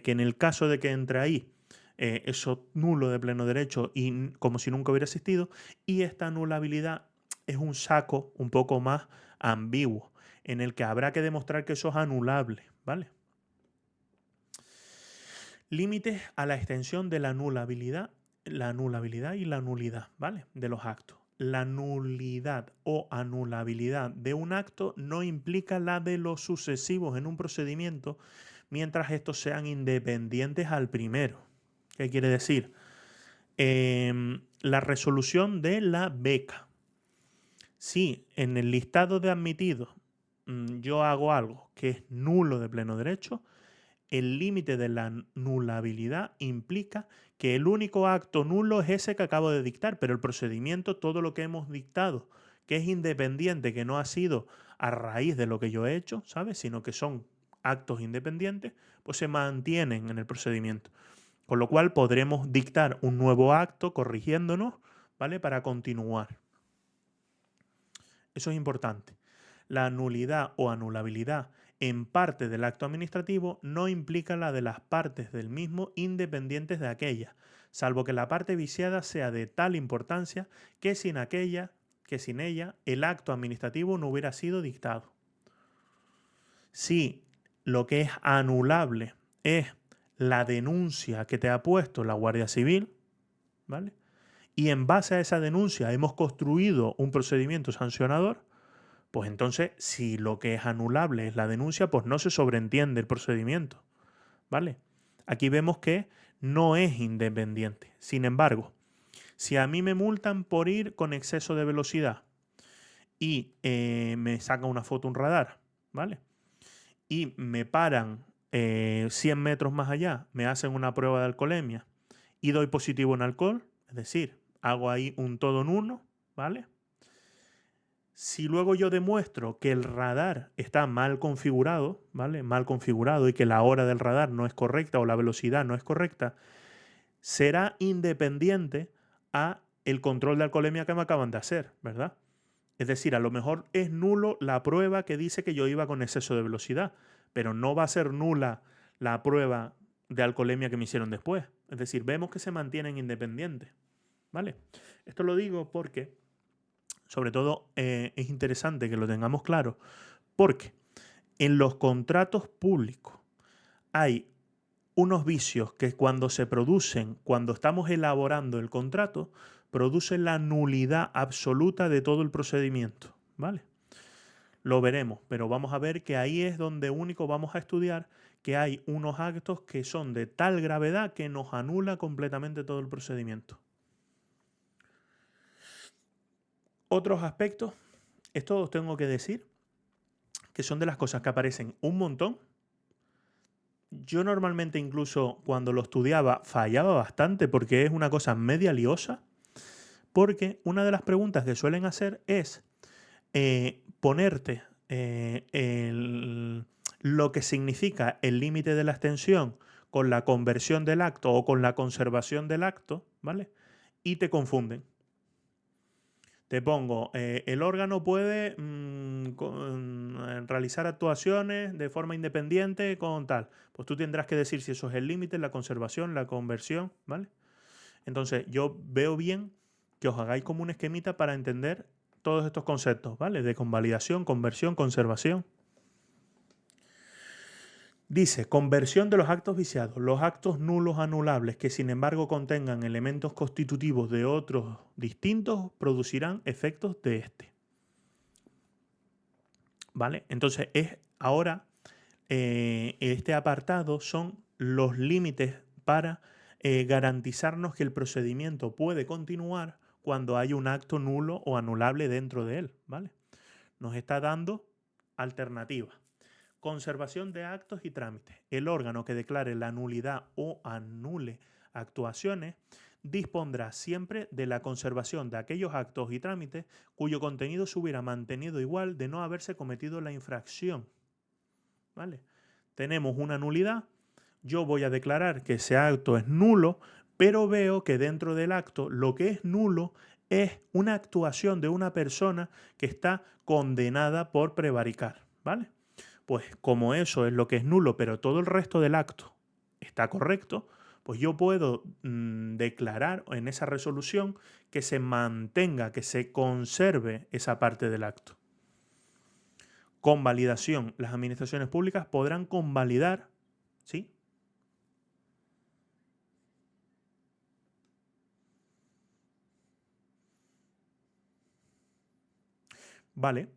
que en el caso de que entre ahí eso nulo de pleno derecho y como si nunca hubiera existido, y esta anulabilidad es un saco un poco más ambiguo, en el que habrá que demostrar que eso es anulable, ¿vale? Límites a la extensión de la anulabilidad y la nulidad, ¿vale? De los actos. La nulidad o anulabilidad de un acto no implica la de los sucesivos en un procedimiento mientras estos sean independientes al primero. ¿Qué quiere decir? La resolución de la beca. Si en el listado de admitidos yo hago algo que es nulo de pleno derecho, el límite de la nulabilidad implica que el único acto nulo es ese que acabo de dictar, pero el procedimiento, todo lo que hemos dictado, que es independiente, que no ha sido a raíz de lo que yo he hecho, ¿sabes? Sino que son actos independientes, pues se mantienen en el procedimiento. Con lo cual podremos dictar un nuevo acto corrigiéndonos, ¿vale? Para continuar. Eso es importante. La nulidad o anulabilidad en parte del acto administrativo no implica la de las partes del mismo independientes de aquella, salvo que la parte viciada sea de tal importancia que sin ella el acto administrativo no hubiera sido dictado. Si lo que es anulable es la denuncia que te ha puesto la Guardia Civil, ¿vale? Y en base a esa denuncia hemos construido un procedimiento sancionador, pues entonces, si lo que es anulable es la denuncia, pues no se sobreentiende el procedimiento, ¿vale? Aquí vemos que no es independiente. Sin embargo, si a mí me multan por ir con exceso de velocidad y me saca una foto un radar, ¿vale? Y me paran 100 metros más allá, me hacen una prueba de alcoholemia y doy positivo en alcohol, es decir, hago ahí un todo en uno, ¿vale? Si luego yo demuestro que el radar está mal configurado, ¿vale? Mal configurado y que la hora del radar no es correcta o la velocidad no es correcta, será independiente a el control de alcoholemia que me acaban de hacer, ¿verdad? Es decir, a lo mejor es nulo la prueba que dice que yo iba con exceso de velocidad, pero no va a ser nula la prueba de alcoholemia que me hicieron después. Es decir, vemos que se mantienen independientes, ¿vale? Esto lo digo porque sobre todo es interesante que lo tengamos claro, porque en los contratos públicos hay unos vicios que cuando se producen, cuando estamos elaborando el contrato, producen la nulidad absoluta de todo el procedimiento, ¿vale? Lo veremos, pero vamos a ver que ahí es donde único vamos a estudiar que hay unos actos que son de tal gravedad que nos anula completamente todo el procedimiento. Otros aspectos, esto os tengo que decir, que son de las cosas que aparecen un montón. Yo normalmente incluso cuando lo estudiaba fallaba bastante porque es una cosa media liosa, porque una de las preguntas que suelen hacer es ponerte lo que significa el límite de la extensión con la conversión del acto o con la conservación del acto, ¿vale? Y te confunden. Te pongo, el órgano puede realizar actuaciones de forma independiente con tal. Pues tú tendrás que decir si eso es el límite, la conservación, la conversión, ¿vale? Entonces, yo veo bien que os hagáis como un esquemita para entender todos estos conceptos, ¿vale? De convalidación, conversión, conservación. Dice, conversión de los actos viciados. Los actos nulos anulables que sin embargo contengan elementos constitutivos de otros distintos producirán efectos de este. ¿Vale? Entonces, ahora este apartado son los límites para garantizarnos que el procedimiento puede continuar cuando hay un acto nulo o anulable dentro de él, ¿vale? Nos está dando alternativas. Conservación de actos y trámites. El órgano que declare la nulidad o anule actuaciones dispondrá siempre de la conservación de aquellos actos y trámites cuyo contenido se hubiera mantenido igual de no haberse cometido la infracción. ¿Vale? Tenemos una nulidad. Yo voy a declarar que ese acto es nulo, pero veo que dentro del acto lo que es nulo es una actuación de una persona que está condenada por prevaricar, ¿vale? Pues como eso es lo que es nulo, pero todo el resto del acto está correcto, pues yo puedo declarar en esa resolución que se mantenga, que se conserve esa parte del acto. Convalidación. Las administraciones públicas podrán convalidar, ¿sí? Vale.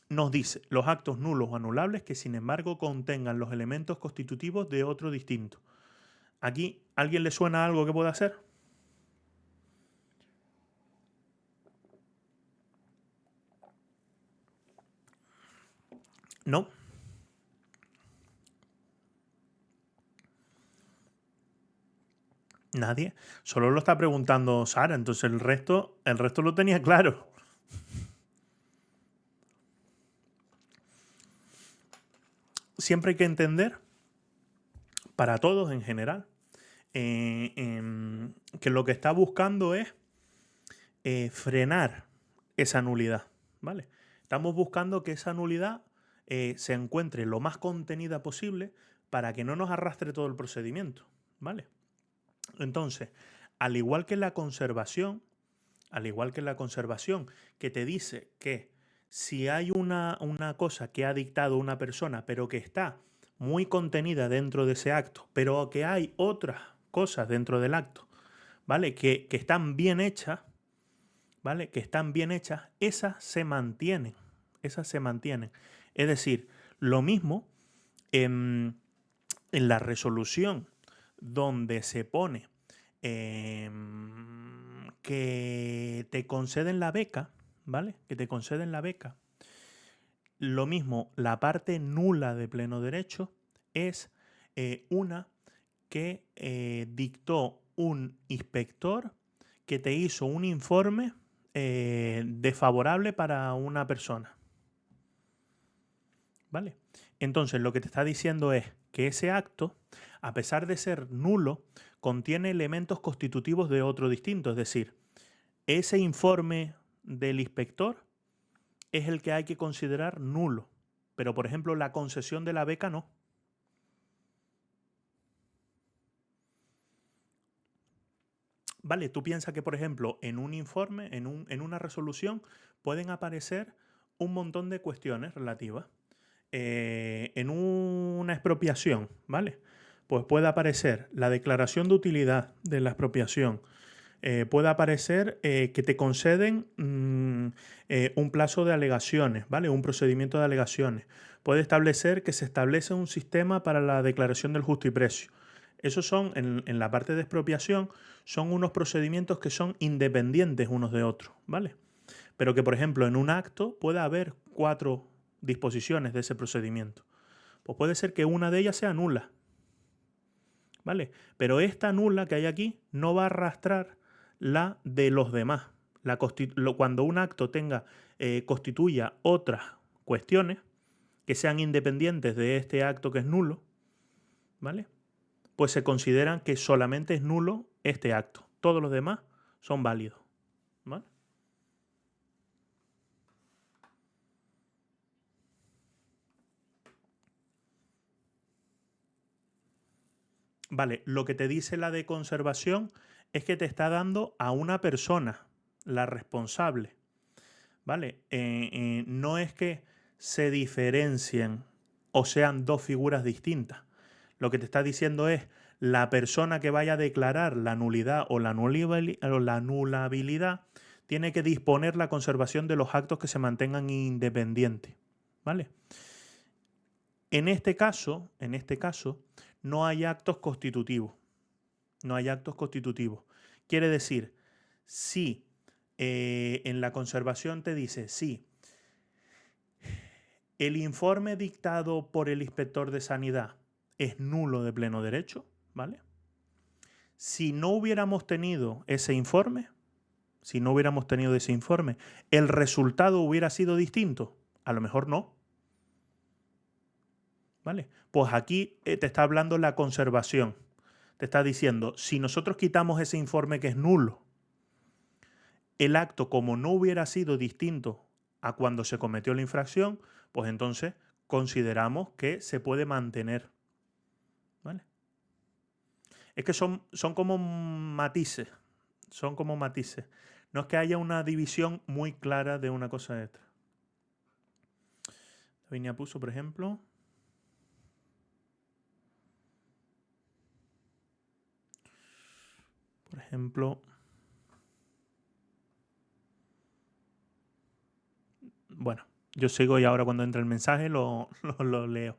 Nos dice los actos nulos o anulables que sin embargo contengan los elementos constitutivos de otro distinto. Aquí, ¿a alguien le suena algo que pueda hacer? ¿No? Nadie. Solo lo está preguntando Sara, entonces el resto lo tenía claro. Siempre hay que entender, para todos en general, que lo que está buscando es frenar esa nulidad, ¿vale? Estamos buscando que esa nulidad se encuentre lo más contenida posible para que no nos arrastre todo el procedimiento, ¿vale? Entonces, al igual que la conservación, que te dice que si hay una cosa que ha dictado una persona, pero que está muy contenida dentro de ese acto, pero que hay otras cosas dentro del acto, ¿vale? Que están bien hechas, ¿vale? Que están bien hechas, esas se mantienen. Es decir, lo mismo en la resolución donde se pone que te conceden la beca, ¿vale? Que te conceden la beca. Lo mismo, la parte nula de pleno derecho es una que dictó un inspector que te hizo un informe desfavorable para una persona. ¿Vale? Entonces, lo que te está diciendo es que ese acto, a pesar de ser nulo, contiene elementos constitutivos de otro distinto. Es decir, ese informe del inspector es el que hay que considerar nulo. Pero, por ejemplo, la concesión de la beca no. Vale, tú piensas que, por ejemplo, en un informe, en una resolución, pueden aparecer un montón de cuestiones relativas. En una expropiación, ¿vale? pues puede aparecer la declaración de utilidad de la expropiación, puede aparecer que te conceden un plazo de alegaciones, ¿vale? Un procedimiento de alegaciones. Puede establecer que se establece un sistema para la declaración del justo y precio. Esos son, en la parte de expropiación, son unos procedimientos que son independientes unos de otros, ¿vale? Pero que, por ejemplo, en un acto puede haber 4 disposiciones de ese procedimiento. Pues puede ser que una de ellas sea nula, ¿vale? Pero esta nula que hay aquí no va a arrastrar la de los demás. Cuando un acto constituya otras cuestiones que sean independientes de este acto que es nulo, ¿vale? Pues se consideran que solamente es nulo este acto. Todos los demás son válidos, ¿vale? Vale, lo que te dice la de conservación es que te está dando a una persona, la responsable, ¿vale? No es que se diferencien o sean dos figuras distintas. Lo que te está diciendo es la persona que vaya a declarar la nulidad o la anulabilidad tiene que disponer la conservación de los actos que se mantengan independientes, ¿vale? En este caso, no hay actos constitutivos. No hay actos constitutivos. Quiere decir, si en la conservación te dice, sí, el informe dictado por el inspector de sanidad es nulo de pleno derecho, ¿vale? Si no hubiéramos tenido ese informe, ¿el resultado hubiera sido distinto? A lo mejor no, ¿vale? Pues aquí te está hablando la conservación. Te está diciendo, si nosotros quitamos ese informe que es nulo, el acto como no hubiera sido distinto a cuando se cometió la infracción, pues entonces consideramos que se puede mantener, ¿vale? Es que son como matices, No es que haya una división muy clara de una cosa de otra. Lavinia puso, por ejemplo, bueno, yo sigo y ahora cuando entra el mensaje lo leo.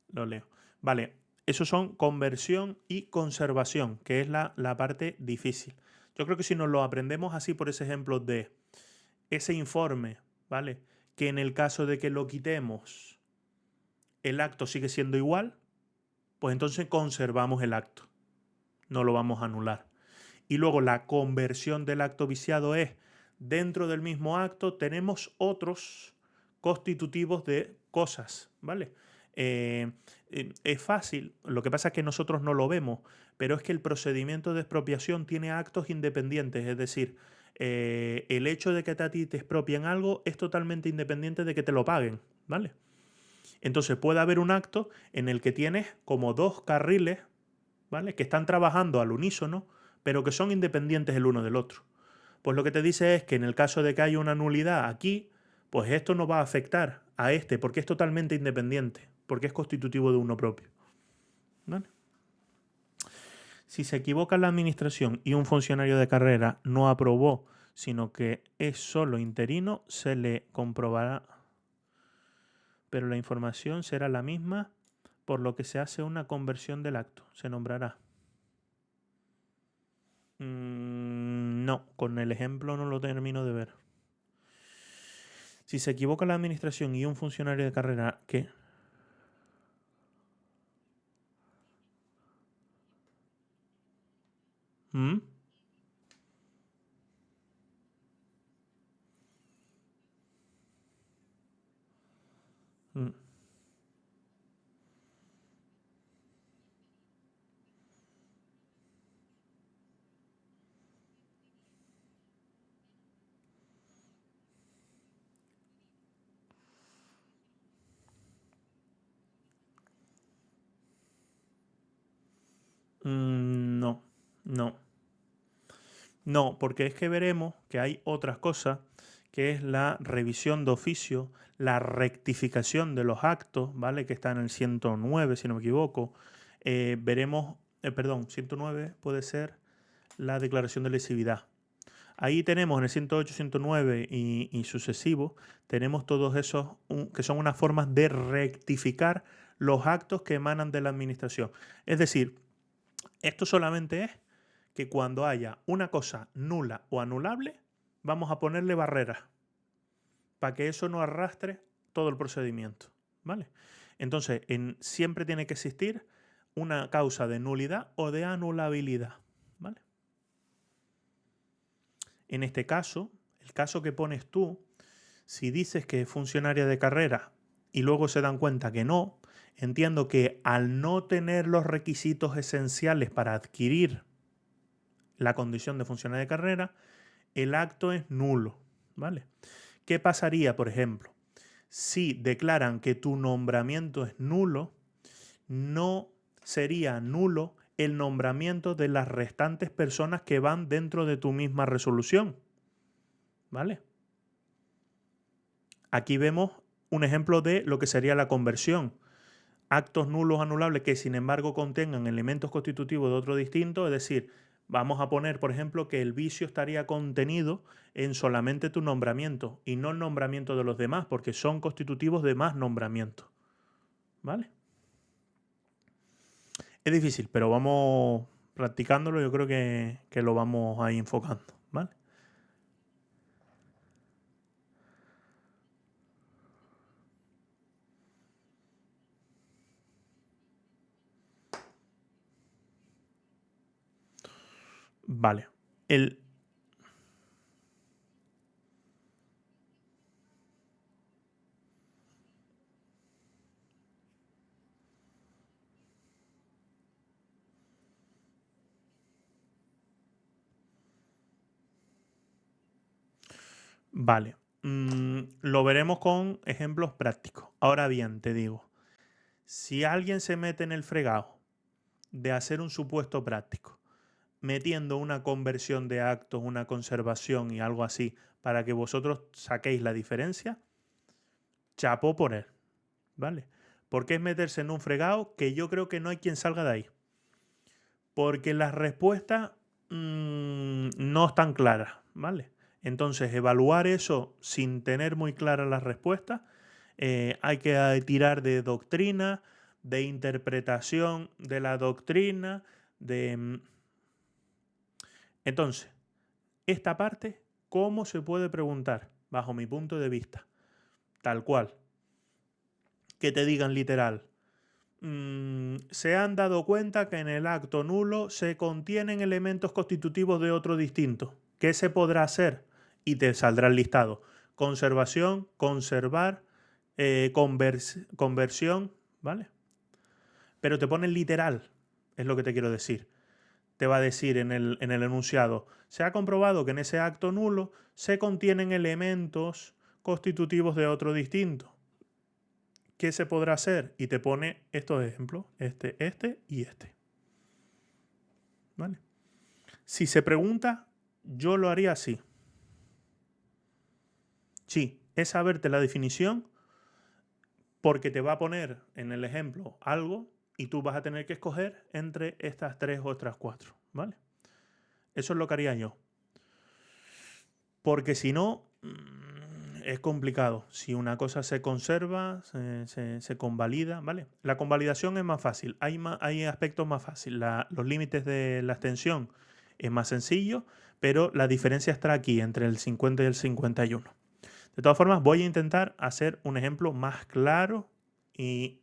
Lo leo. Vale, esos son conversión y conservación, que es la parte difícil. Yo creo que si nos lo aprendemos así por ese ejemplo de ese informe, ¿vale? Que en el caso de que lo quitemos, el acto sigue siendo igual, pues entonces conservamos el acto. No lo vamos a anular. Y luego la conversión del acto viciado es, dentro del mismo acto tenemos otros constitutivos de cosas, ¿vale? Es fácil, lo que pasa es que nosotros no lo vemos, pero es que el procedimiento de expropiación tiene actos independientes, es decir, el hecho de que a ti te expropien algo es totalmente independiente de que te lo paguen, ¿vale? Entonces puede haber un acto en el que tienes como dos carriles, ¿vale? Que están trabajando al unísono, pero que son independientes el uno del otro. Pues lo que te dice es que en el caso de que haya una nulidad aquí, pues esto no va a afectar a este porque es totalmente independiente, porque es constitutivo de uno propio, ¿vale? Si se equivoca la administración y un funcionario de carrera no aprobó, sino que es solo interino, se le comprobará, pero la información será la misma, por lo que se hace una conversión del acto. Se nombrará. No, con el ejemplo no lo termino de ver. Si se equivoca la administración y un funcionario de carrera, ¿qué? ¿Mm? Mm. No, no. No, porque es que veremos que hay otras cosas que es la revisión de oficio, la rectificación de los actos, ¿vale? Que está en el 109, si no me equivoco. Veremos, perdón, 109 puede ser la declaración de lesividad. Ahí tenemos en el 108, 109 y sucesivos, tenemos todos esos que son unas formas de rectificar los actos que emanan de la administración. Es decir, esto solamente es que cuando haya una cosa nula o anulable, vamos a ponerle barreras para que eso no arrastre todo el procedimiento, ¿vale? Entonces, siempre tiene que existir una causa de nulidad o de anulabilidad, ¿vale? En este caso, el caso que pones tú, si dices que es funcionaria de carrera y luego se dan cuenta que no, entiendo que al no tener los requisitos esenciales para adquirir la condición de funcionaria de carrera, el acto es nulo, ¿vale? ¿Qué pasaría, por ejemplo, si declaran que tu nombramiento es nulo? No sería nulo el nombramiento de las restantes personas que van dentro de tu misma resolución, ¿vale? Aquí vemos un ejemplo de lo que sería la conversión. Actos nulos anulables que sin embargo contengan elementos constitutivos de otro distinto, es decir, vamos a poner, por ejemplo, que el vicio estaría contenido en solamente tu nombramiento y no el nombramiento de los demás, porque son constitutivos de más nombramientos, ¿vale? Es difícil, pero vamos practicándolo, yo creo que lo vamos ahí enfocando, ¿vale? Vale. Vale. Lo veremos con ejemplos prácticos. Ahora bien, te digo, si alguien se mete en el fregado de hacer un supuesto práctico, metiendo una conversión de actos, una conservación y algo así, para que vosotros saquéis la diferencia, chapó por él, ¿vale? Porque es meterse en un fregado que yo creo que no hay quien salga de ahí. Porque las respuestas no están claras, ¿vale? Entonces, evaluar eso sin tener muy claras las respuestas, hay que tirar de doctrina, de interpretación de la doctrina, de... Entonces, esta parte, ¿cómo se puede preguntar? Bajo mi punto de vista, tal cual. Que te digan literal. Se han dado cuenta que en el acto nulo se contienen elementos constitutivos de otro distinto. ¿Qué se podrá hacer? Y te saldrá el listado. Conservación, conservar, conversión, ¿vale? Pero te ponen literal, es lo que te quiero decir. Te va a decir en el enunciado, se ha comprobado que en ese acto nulo se contienen elementos constitutivos de otro distinto. ¿Qué se podrá hacer? Y te pone estos ejemplos, este y este. ¿Vale? Si se pregunta, yo lo haría así. Sí, es saberte la definición porque te va a poner en el ejemplo algo y tú vas a tener que escoger entre estas tres o otras cuatro. ¿Vale? Eso es lo que haría yo. Porque si no, es complicado. Si una cosa se conserva, se convalida, ¿vale? La convalidación es más fácil. Hay aspectos más fáciles. Los límites de la extensión es más sencillo, pero la diferencia está aquí entre el 50 y el 51. De todas formas, voy a intentar hacer un ejemplo más claro y,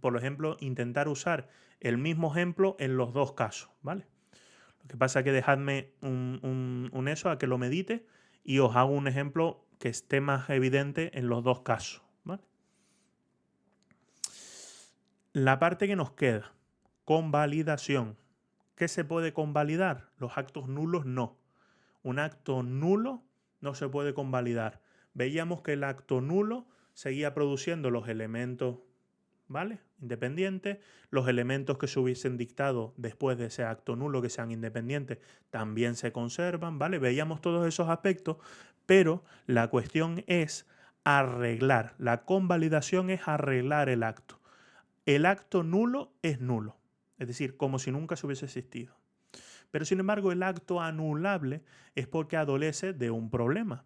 por ejemplo, intentar usar el mismo ejemplo en los dos casos, ¿vale? Lo que pasa es que dejadme un eso a que lo medite y os hago un ejemplo que esté más evidente en los dos casos, ¿vale? La parte que nos queda, convalidación. ¿Qué se puede convalidar? Los actos nulos no. Un acto nulo no se puede convalidar. Veíamos que el acto nulo seguía produciendo los elementos, ¿vale? Independientes. Los elementos que se hubiesen dictado después de ese acto nulo que sean independientes también se conservan, ¿vale? Veíamos todos esos aspectos, Pero la cuestión es arreglar. La convalidación es arreglar el acto. El acto nulo es nulo, es decir, como si nunca se hubiese existido. Pero sin embargo, el acto anulable es porque adolece de un problema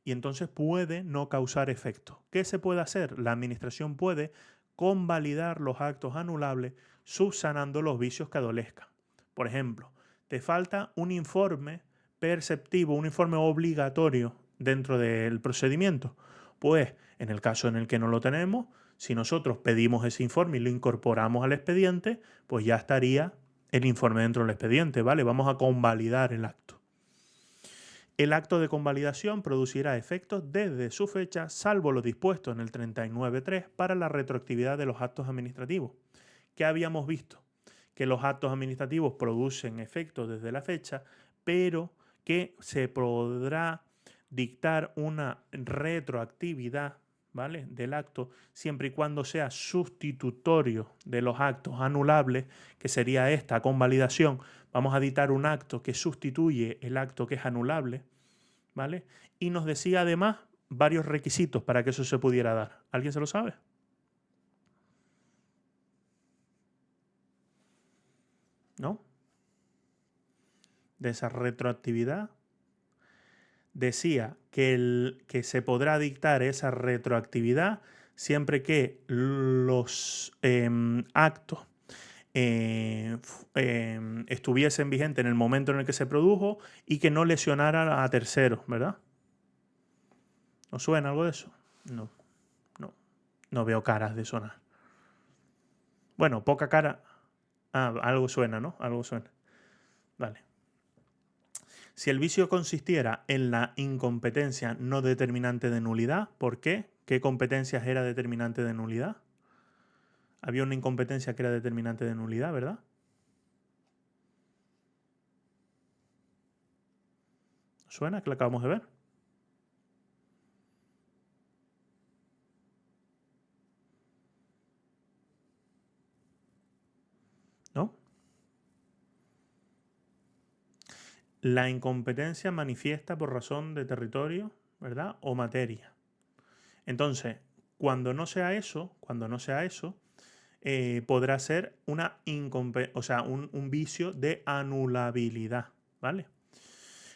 y entonces puede no causar efecto. ¿Qué se puede hacer? La administración puede convalidar los actos anulables subsanando los vicios que adolezcan. Por ejemplo, te falta un informe perceptivo, un informe obligatorio dentro del procedimiento. Pues en el caso en el que no lo tenemos, si nosotros pedimos ese informe y lo incorporamos al expediente, pues ya estaría el informe dentro del expediente, ¿vale? Vamos a convalidar el acto. El acto de convalidación producirá efectos desde su fecha, salvo lo dispuesto en el 39.3 para la retroactividad de los actos administrativos. ¿Qué habíamos visto? Que los actos administrativos producen efectos desde la fecha, pero que se podrá dictar una retroactividad, ¿vale?, del acto siempre y cuando sea sustitutorio de los actos anulables, que sería esta convalidación. Vamos a dictar un acto que sustituye el acto que es anulable, ¿vale? Y nos decía además varios requisitos para que eso se pudiera dar. ¿Alguien se lo sabe? ¿No? De esa retroactividad. Decía que se podrá dictar esa retroactividad siempre que los actos estuviesen vigentes en el momento en el que se produjo y que no lesionara a terceros, ¿verdad? ¿Os suena algo de eso? No, no, no veo caras de sonar. Bueno, poca cara. Ah, algo suena, ¿no? Algo suena. Vale. Si el vicio consistiera en la incompetencia no determinante de nulidad, ¿por qué? ¿Qué competencias era determinante de nulidad? Había una incompetencia que era determinante de nulidad, ¿verdad? ¿Suena que la acabamos de ver? ¿No? La incompetencia manifiesta por razón de territorio, ¿verdad? O materia. Entonces, cuando no sea eso, podrá ser un vicio de anulabilidad, ¿vale?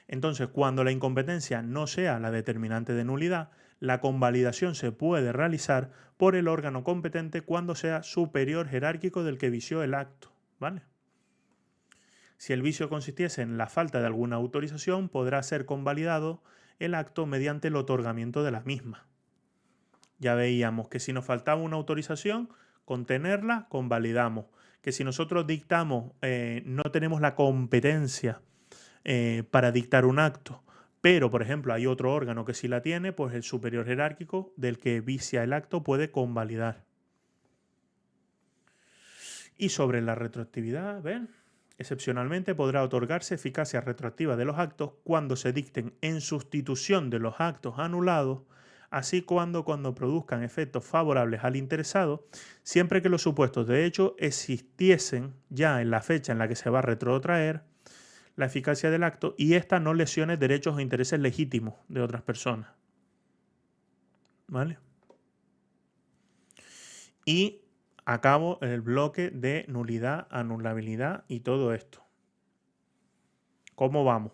Entonces, cuando la incompetencia no sea la determinante de nulidad, la convalidación se puede realizar por el órgano competente cuando sea superior jerárquico del que vició el acto, ¿vale? Si el vicio consistiese en la falta de alguna autorización, podrá ser convalidado el acto mediante el otorgamiento de la misma. Ya veíamos que si nos faltaba una autorización, con tenerla, convalidamos. Que si nosotros dictamos, no tenemos la competencia para dictar un acto, pero, por ejemplo, hay otro órgano que sí la tiene, pues el superior jerárquico del que vicia el acto puede convalidar. Y sobre la retroactividad, ¿ven? Excepcionalmente podrá otorgarse eficacia retroactiva de los actos cuando se dicten en sustitución de los actos anulados, así cuando produzcan efectos favorables al interesado, siempre que los supuestos de hecho existiesen ya en la fecha en la que se va a retrotraer la eficacia del acto y ésta no lesione derechos o intereses legítimos de otras personas. ¿Vale? Y acabo el bloque de nulidad, anulabilidad y todo esto. ¿Cómo vamos?